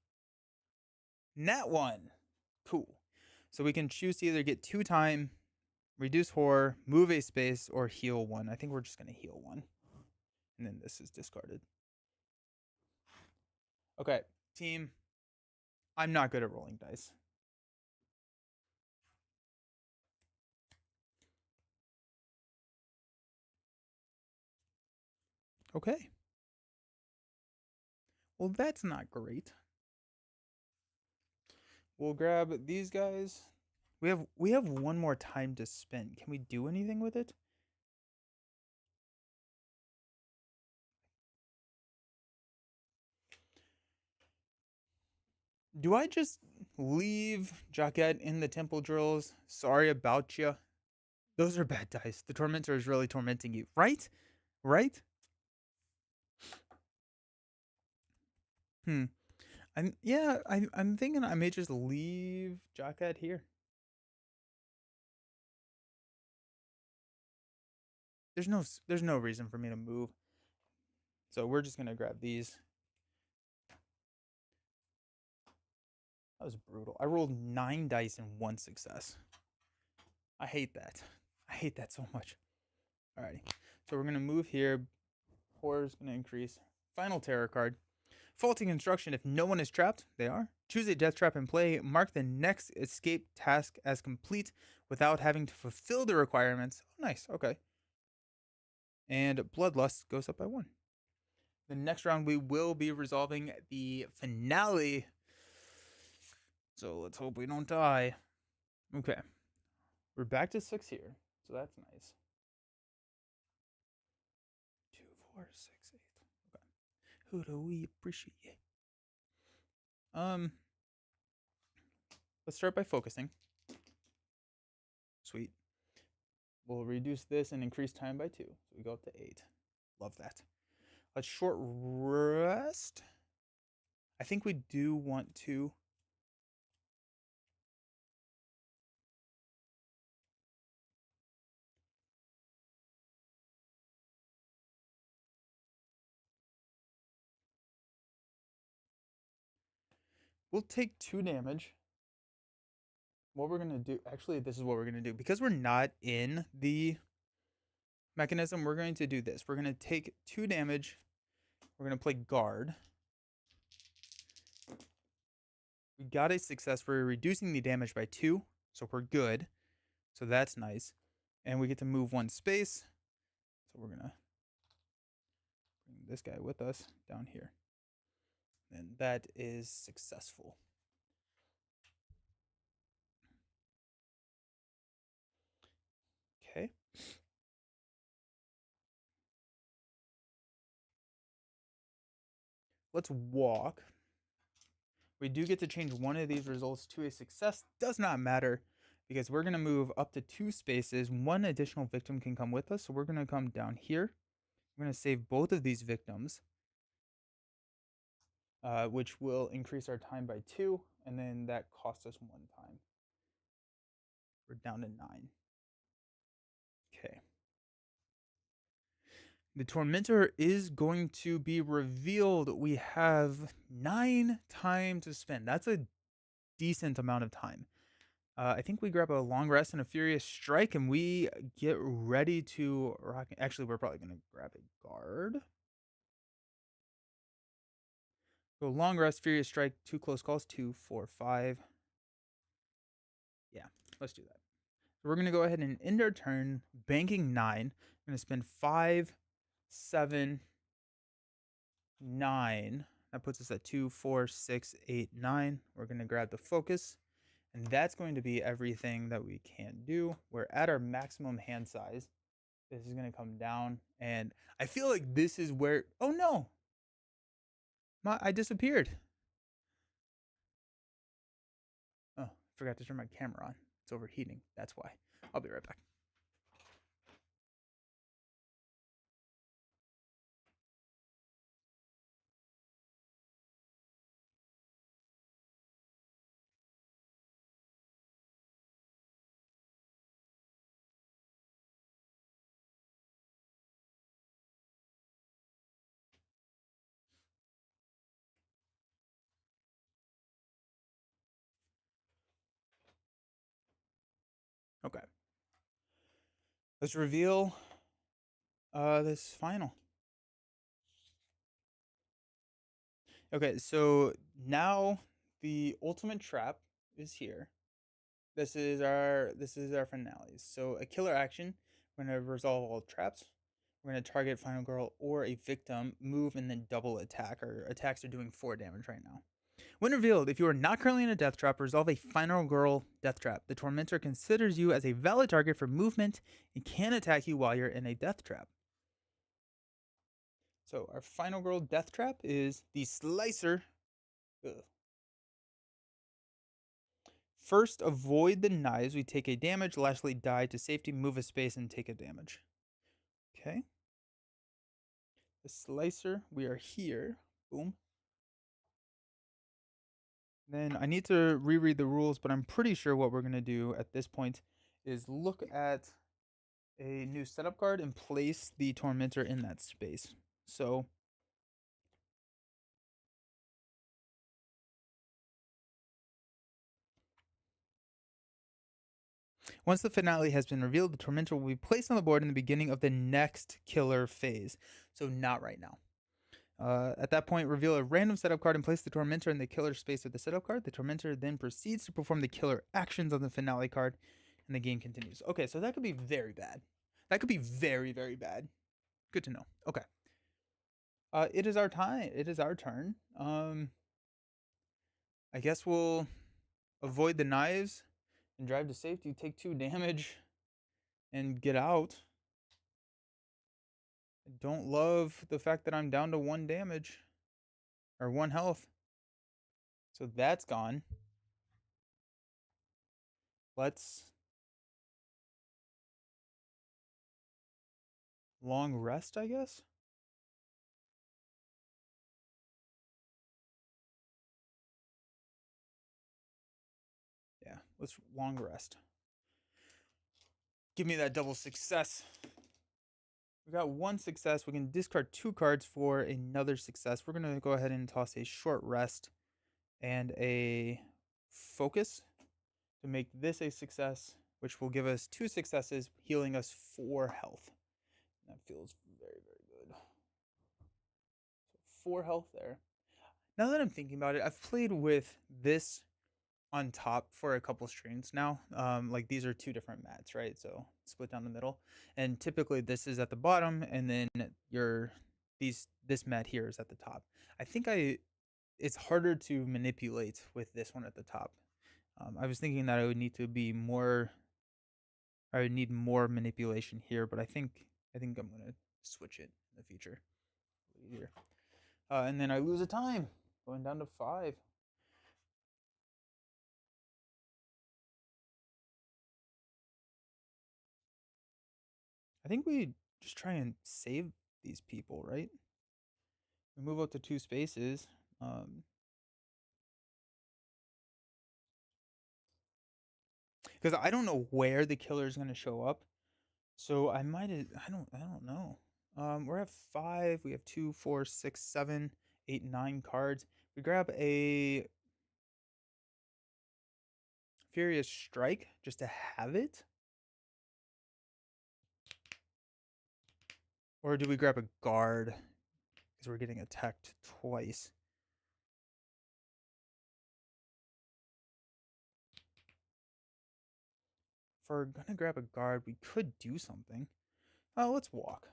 Nat 1. Cool. So we can choose to either get 2 time, reduce horror, move a space, or heal 1. I think we're just going to heal 1. And then this is discarded. Okay, team. I'm not good at rolling dice. Okay. Well, that's not great. We'll grab these guys. We have 1 more time to spend. Can we do anything with it? Do I just leave Jaquette in the temple drills? Sorry about you. Those are bad dice. The tormentor is really tormenting you, right? Right? Hmm. I'm thinking I may just leave Jaquette here. there's no reason for me to move. So we're just gonna grab these. That was brutal. I rolled 9 dice and 1 success. I hate that. I hate that so much. Alrighty. So we're gonna move here. Horror is gonna increase. Final terror card. Faulty construction. If no one is trapped, they are. Choose a death trap and play. Mark the next escape task as complete without having to fulfill the requirements. Oh, nice. Okay. And Bloodlust goes up by 1. The next round, we will be resolving the finale. So let's hope we don't die. Okay. We're back to 6 here. So that's nice. 2, 4, 6, 8. Okay. Who do we appreciate? Let's start by focusing. Sweet. We'll reduce this and increase time by 2. So we go up to 8. Love that. Let's short rest. I think we do want to. We'll take 2 damage. What we're going to do, actually, this is what we're going to do. Because we're not in the mechanism, we're going to do this. We're going to take 2 damage. We're going to play guard. We got a success. We're reducing the damage by 2, so we're good. So that's nice. And we get to move 1 space. So we're going to bring this guy with us down here. And that is successful. Okay. Let's walk. We do get to change one of these results to a success. Does not matter because we're going to move up to 2 spaces. 1 additional victim can come with us. So we're going to come down here. We're going to save both of these victims, which will increase our time by 2. And then that costs us 1 time. We're down to 9. Okay. The Tormentor is going to be revealed. We have 9 time to spend. That's a decent amount of time. I think we grab a long rest and a furious strike, and we get ready to rock. Actually, we're probably going to grab a guard. Go long rest, furious strike, 2 close calls, 2, 4, 5. Yeah, let's do that. So we're going to go ahead and end our turn, banking 9. We're going to spend 5, 7, 9. That puts us at 2, 4, 6, 8, 9. We're going to grab the focus. And that's going to be everything that we can do. We're at our maximum hand size. This is going to come down. And I feel like this is where... Oh, no. I disappeared. Oh, forgot to turn my camera on. It's overheating. That's why. I'll be right back. Okay. Let's reveal this final. Okay, so now the ultimate trap is here. This is our finale. So a killer action. We're gonna resolve all traps. We're gonna target final girl or a victim, move, and then double attack. Our attacks are doing 4 damage right now. When revealed, if you are not currently in a death trap, resolve a final girl death trap. The tormentor considers you as a valid target for movement and can attack you while you're in a death trap. So our final girl death trap is the slicer. Ugh. First, avoid the knives. We take a damage. Lastly, die to safety, move a space, and take a damage. Okay. The slicer, we are here. Boom. Then I need to reread the rules, but I'm pretty sure what we're going to do at this point is look at a new setup card and place the Tormentor in that space. So once the finale has been revealed, the Tormentor will be placed on the board in the beginning of the next killer phase. So not right now. At that point, reveal a random setup card and place the Tormentor in the killer space of the setup card. The Tormentor then proceeds to perform the killer actions on the finale card, and the game continues. Okay, so that could be very bad. That could be very, very bad. Good to know. Okay. It is our time. It is our turn. I guess we'll avoid the knives and drive to safety, take 2 damage, and get out. I don't love the fact that I'm down to 1 damage. Or 1 health. So that's gone. Let's long rest, I guess? Yeah, let's long rest. Give me that double success. We got 1 success. We can discard 2 cards for another success. We're going to go ahead and toss a short rest and a focus to make this a success, which will give us 2 successes, healing us 4 health. That feels very, very good. So 4 health there. Now that I'm thinking about it, I've played with this on top for a couple streams now. Like these are 2 different mats, right? So split down the middle, and typically this is at the bottom, and then this mat here is at the top. I think it's harder to manipulate with this one at the top. I was thinking that I would need to be more. I would need more manipulation here, but I think I'm gonna switch it in the future. Easier. And then I lose a time, going down to 5. I think we just try and save these people, right? We move up to 2 spaces. Because I don't know where the killer is going to show up, so I don't know. We're at 5. We have 2, 4, 6, 7, 8, 9 cards. We grab a Furious Strike just to have it, or do we grab a guard because we're getting attacked twice? If we're gonna grab a guard, we could do something. Let's walk.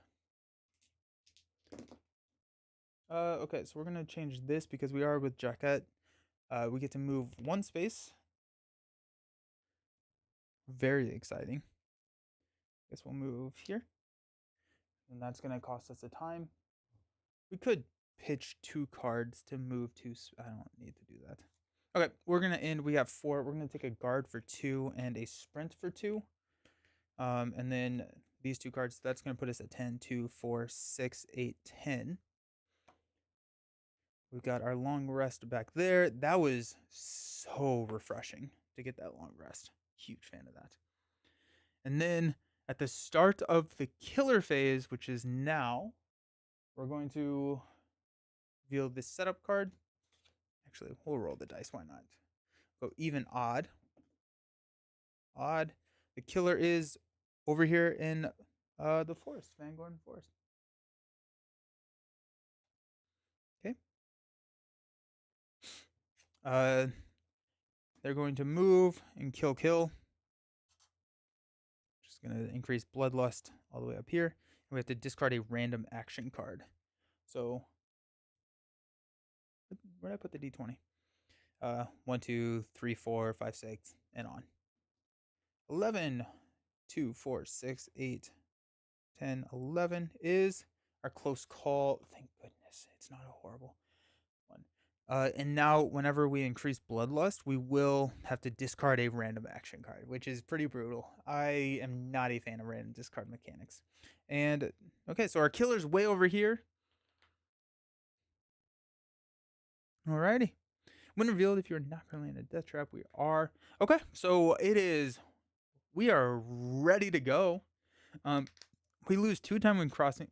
Okay, so we're gonna change this because we are with Jacket. We get to move 1 space. Very exciting. Guess we'll move here. And that's gonna cost us a time. We could pitch 2 cards to move to. I don't need to do that. Okay, we're gonna end. We have 4. We're gonna take a guard for 2 and a sprint for 2. And then these 2 cards, that's gonna put us at 10, 2, 4, 6, 8, 10. We've got our long rest back there. That was so refreshing to get that long rest. Huge fan of that. And then at the start of the killer phase, which is now, we're going to reveal this setup card. Actually, we'll roll the dice. Why not? Go even odd. Odd. The killer is over here in the forest, Fangorn Forest. Okay. They're going to move and kill. Just going to increase Bloodlust all the way up here. And we have to discard a random action card. So, where did I put the D20? 1, 2, 3, 4, 5, 6, and on. 11, 2, 4, 6, 8, 10, 11 is our close call. Thank goodness it's not a horrible one. And now, whenever we increase Bloodlust, we will have to discard a random action card, which is pretty brutal. I am not a fan of random discard mechanics. And, okay, so our killer's way over here. Alrighty. When revealed, if you're not currently in a death trap, we are. Okay, so we are ready to go. Um, we lose two time when crossing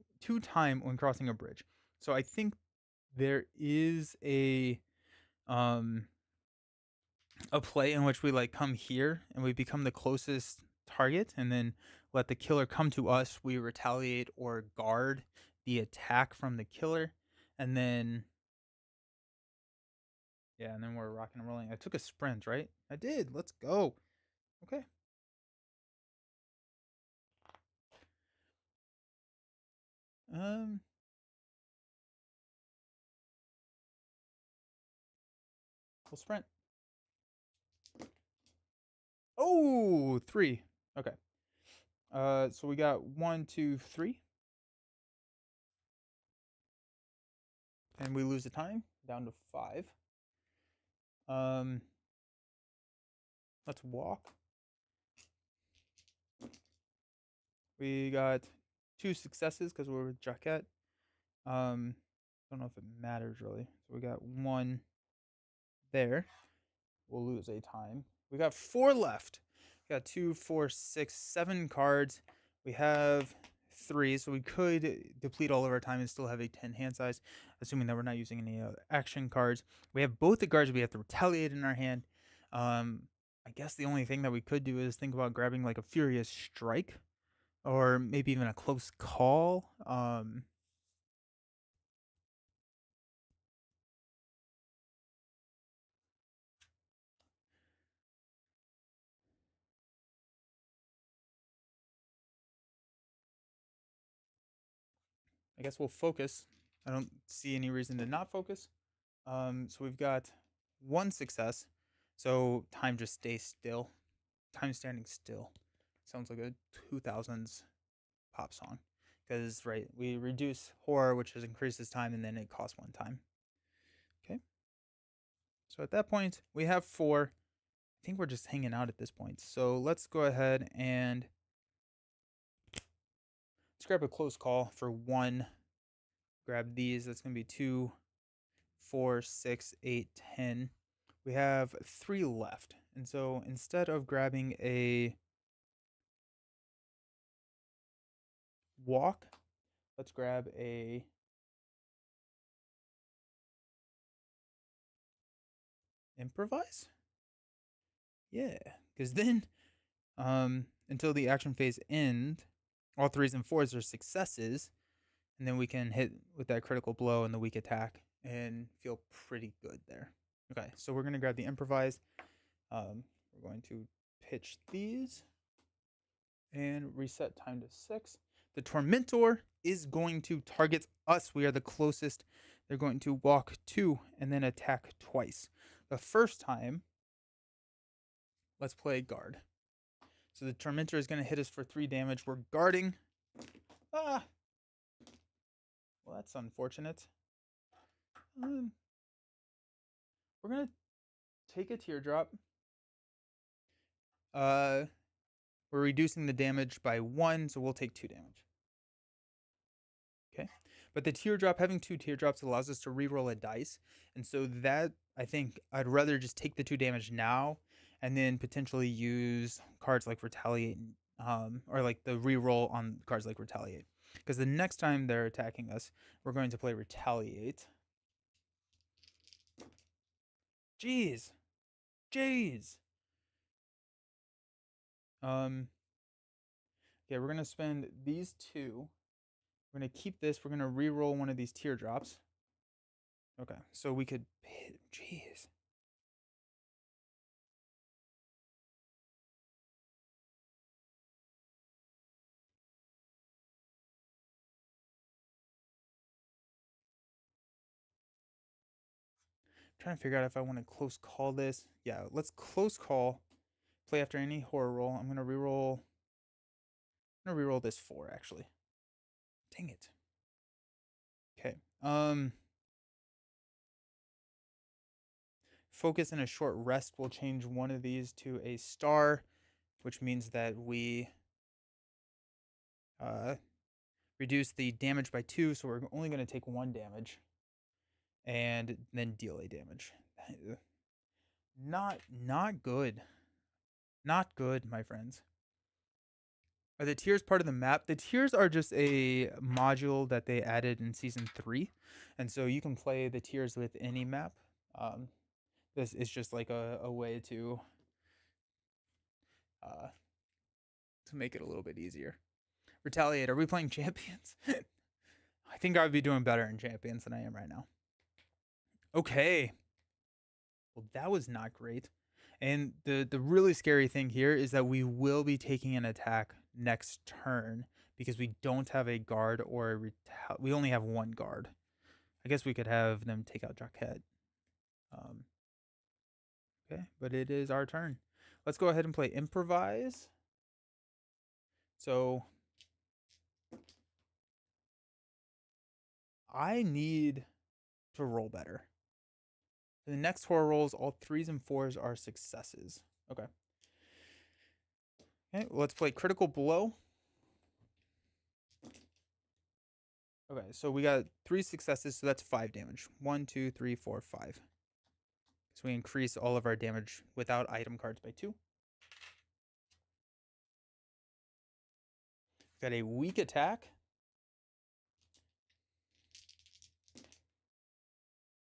a bridge. So I think there is um a play in which we like come here and we become the closest target and then let the killer come to us. We retaliate or guard the attack from the killer, and then yeah, and then we're rocking and rolling. I took a sprint, right? I did. Let's go. Okay. Um. We'll sprint. Oh, three. Okay. So we got 1, 2, 3, and we lose the time down to 5. Um. Let's walk. We got 2 successes because we're with Jaquette. Don't know if it matters really. So we got 1 there. We'll lose a time. We got 4 left. We got 2, 4, 6, 7 cards. We have 3, so we could deplete all of our time and still have a 10 hand size, assuming that we're not using any action cards. We have both the cards we have to retaliate in our hand. I guess the only thing that we could do is think about grabbing like a Furious Strike, or maybe even a Close Call. I guess we'll focus. I don't see any reason to not focus. So we've got 1 success. So time just stays still. Time standing still. Sounds like a 2000s pop song. Because, right, we reduce horror, which has increases time, and then it costs 1 time. Okay. So at that point, we have 4. I think we're just hanging out at this point. So let's go ahead and let's grab a close call for 1. Grab these. That's going to be 2, 4, 6, 8, 10. We have 3 left. And so instead of grabbing a walk, let's grab a improvise. Yeah, because then until the action phase end, all 3s and 4s are successes, and then we can hit with that critical blow and the weak attack and feel pretty good there. Okay, so we're gonna grab the improvise. We're going to pitch these and reset time to 6. The Tormentor is going to target us. We are the closest. They're going to walk 2 and then attack twice. The first time, let's play guard. So the Tormentor is going to hit us for 3 damage. We're guarding. Ah, well, that's unfortunate. We're going to take a teardrop. We're reducing the damage by 1, so we'll take 2 damage. Okay. But the teardrop, having 2 teardrops allows us to reroll a dice. And so that, I think, I'd rather just take the 2 damage now and then potentially use cards like Retaliate, or like the reroll on cards like Retaliate. Because the next time they're attacking us, we're going to play Retaliate. Jeez. Jeez. Okay, we're going to spend these 2. We're going to keep this. We're going to reroll one of these teardrops. Okay, so we could. Jeez. Trying to figure out if I want to close call this. Yeah, let's close call. Play after any horror roll. I'm gonna reroll. I'm gonna reroll this 4 actually. Dang it. Okay. Focus and a short rest will change one of these to a star, which means that we uh reduce the damage by 2, so we're only gonna take 1 damage, and then deal a damage. Not good. Not good, my friends. Are the tiers part of the map? The tiers are just a module that they added in season 3, and so you can play the tiers with any map. Um, this is just like a way uh, to make it a little bit easier. Retaliate. Are we playing champions? I think I would be doing better in champions than I am right now. Okay. Well, that was not great. And the really scary thing here is that we will be taking an attack next turn because we don't have a guard or we only have one guard. I guess we could have them take out Jaquette. Okay, but it is our turn. Let's go ahead and play improvise. So I need to roll better. The next 4 rolls, all 3s and 4s are successes. Okay. Okay, let's play critical blow. Okay, so we got 3 successes, so that's 5 damage. 1, 2, 3, 4, 5. So we increase all of our damage without item cards by 2. Got a weak attack.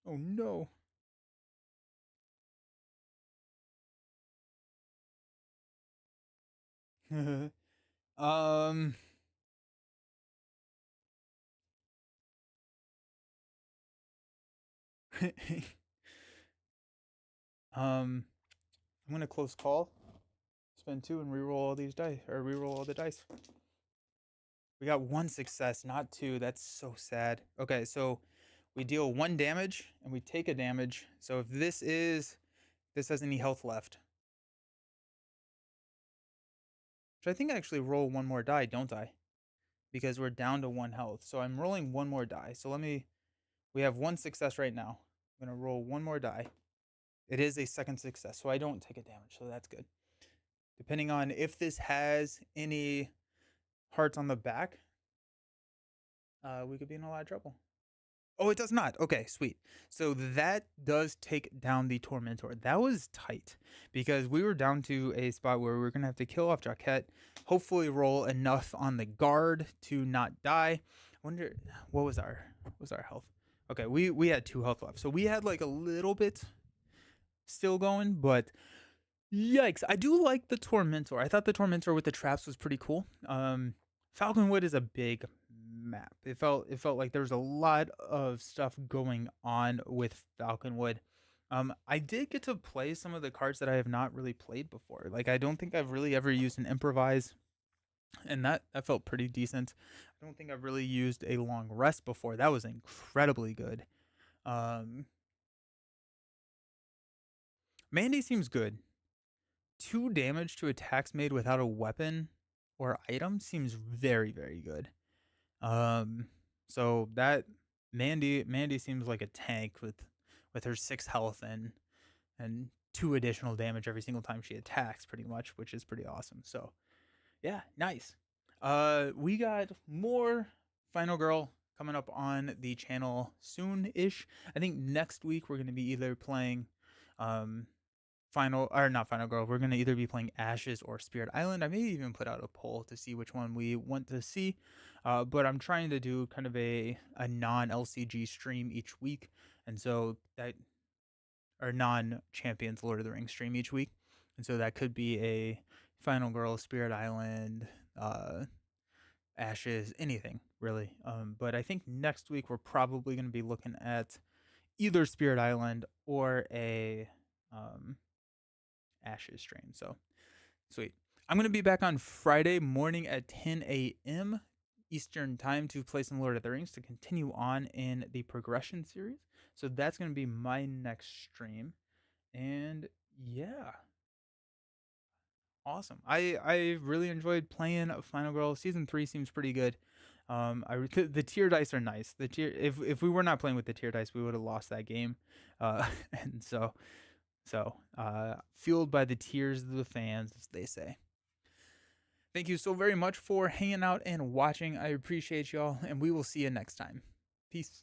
Oh no. um I'm gonna close call. Spend 2 and reroll all these dice, or reroll all the dice. We got 1 success, not 2. That's so sad. Okay, so we deal 1 damage and we take a damage. So if this has any health left. Which I think I actually roll 1 more die, don't I? Because we're down to 1 health. So I'm rolling 1 more die. So we have 1 success right now. I'm gonna roll 1 more die. It is a second success, so I don't take a damage, so that's good. Depending on if this has any hearts on the back, we could be in a lot of trouble. Oh, it does not. Okay, sweet. So that does take down the Tormentor. That was tight because we were down to a spot where we were going to have to kill off Jaquette, hopefully roll enough on the guard to not die. I wonder what was our health? Okay, we had 2 health left. So we had like a little bit still going, but yikes. I do like the Tormentor. I thought the Tormentor with the traps was pretty cool. Falconwood is a big map. It felt like there was a lot of stuff going on with Falconwood. I did get to play some of the cards that I have not really played before. Like I don't think I've really ever used an improvise, and that felt pretty decent. I don't think I've really used a long rest before. That was incredibly good. Mandy seems good. 2 damage to attacks made without a weapon or item seems very, very good. So that Mandy seems like a tank with her 6 health and 2 additional damage every single time she attacks, pretty much, which is pretty awesome. So yeah, nice. We got more Final Girl coming up on the channel soon-ish. I think next week we're gonna be either playing not Final Girl. We're gonna either be playing Ashes or Spirit Island. I may even put out a poll to see which one we want to see. But I'm trying to do kind of a non-LCG stream each week, and so that or non-Champions Lord of the Rings stream each week, and so that could be a Final Girl, Spirit Island, Ashes, anything really. But I think next week we're probably going to be looking at either Spirit Island or a Ashes stream. So sweet. I'm going to be back on Friday morning at 10 a.m. Eastern time to play some Lord of the Rings to continue on in the progression series. So that's going to be my next stream. And yeah, awesome. I really enjoyed playing Final Girl. Season 3 seems pretty good. The tier dice are nice. The tier if we were not playing with the tier dice, we would have lost that game. And so fueled by the tears of the fans, as they say. Thank you so very much for hanging out and watching. I appreciate y'all, and we will see you next time. Peace.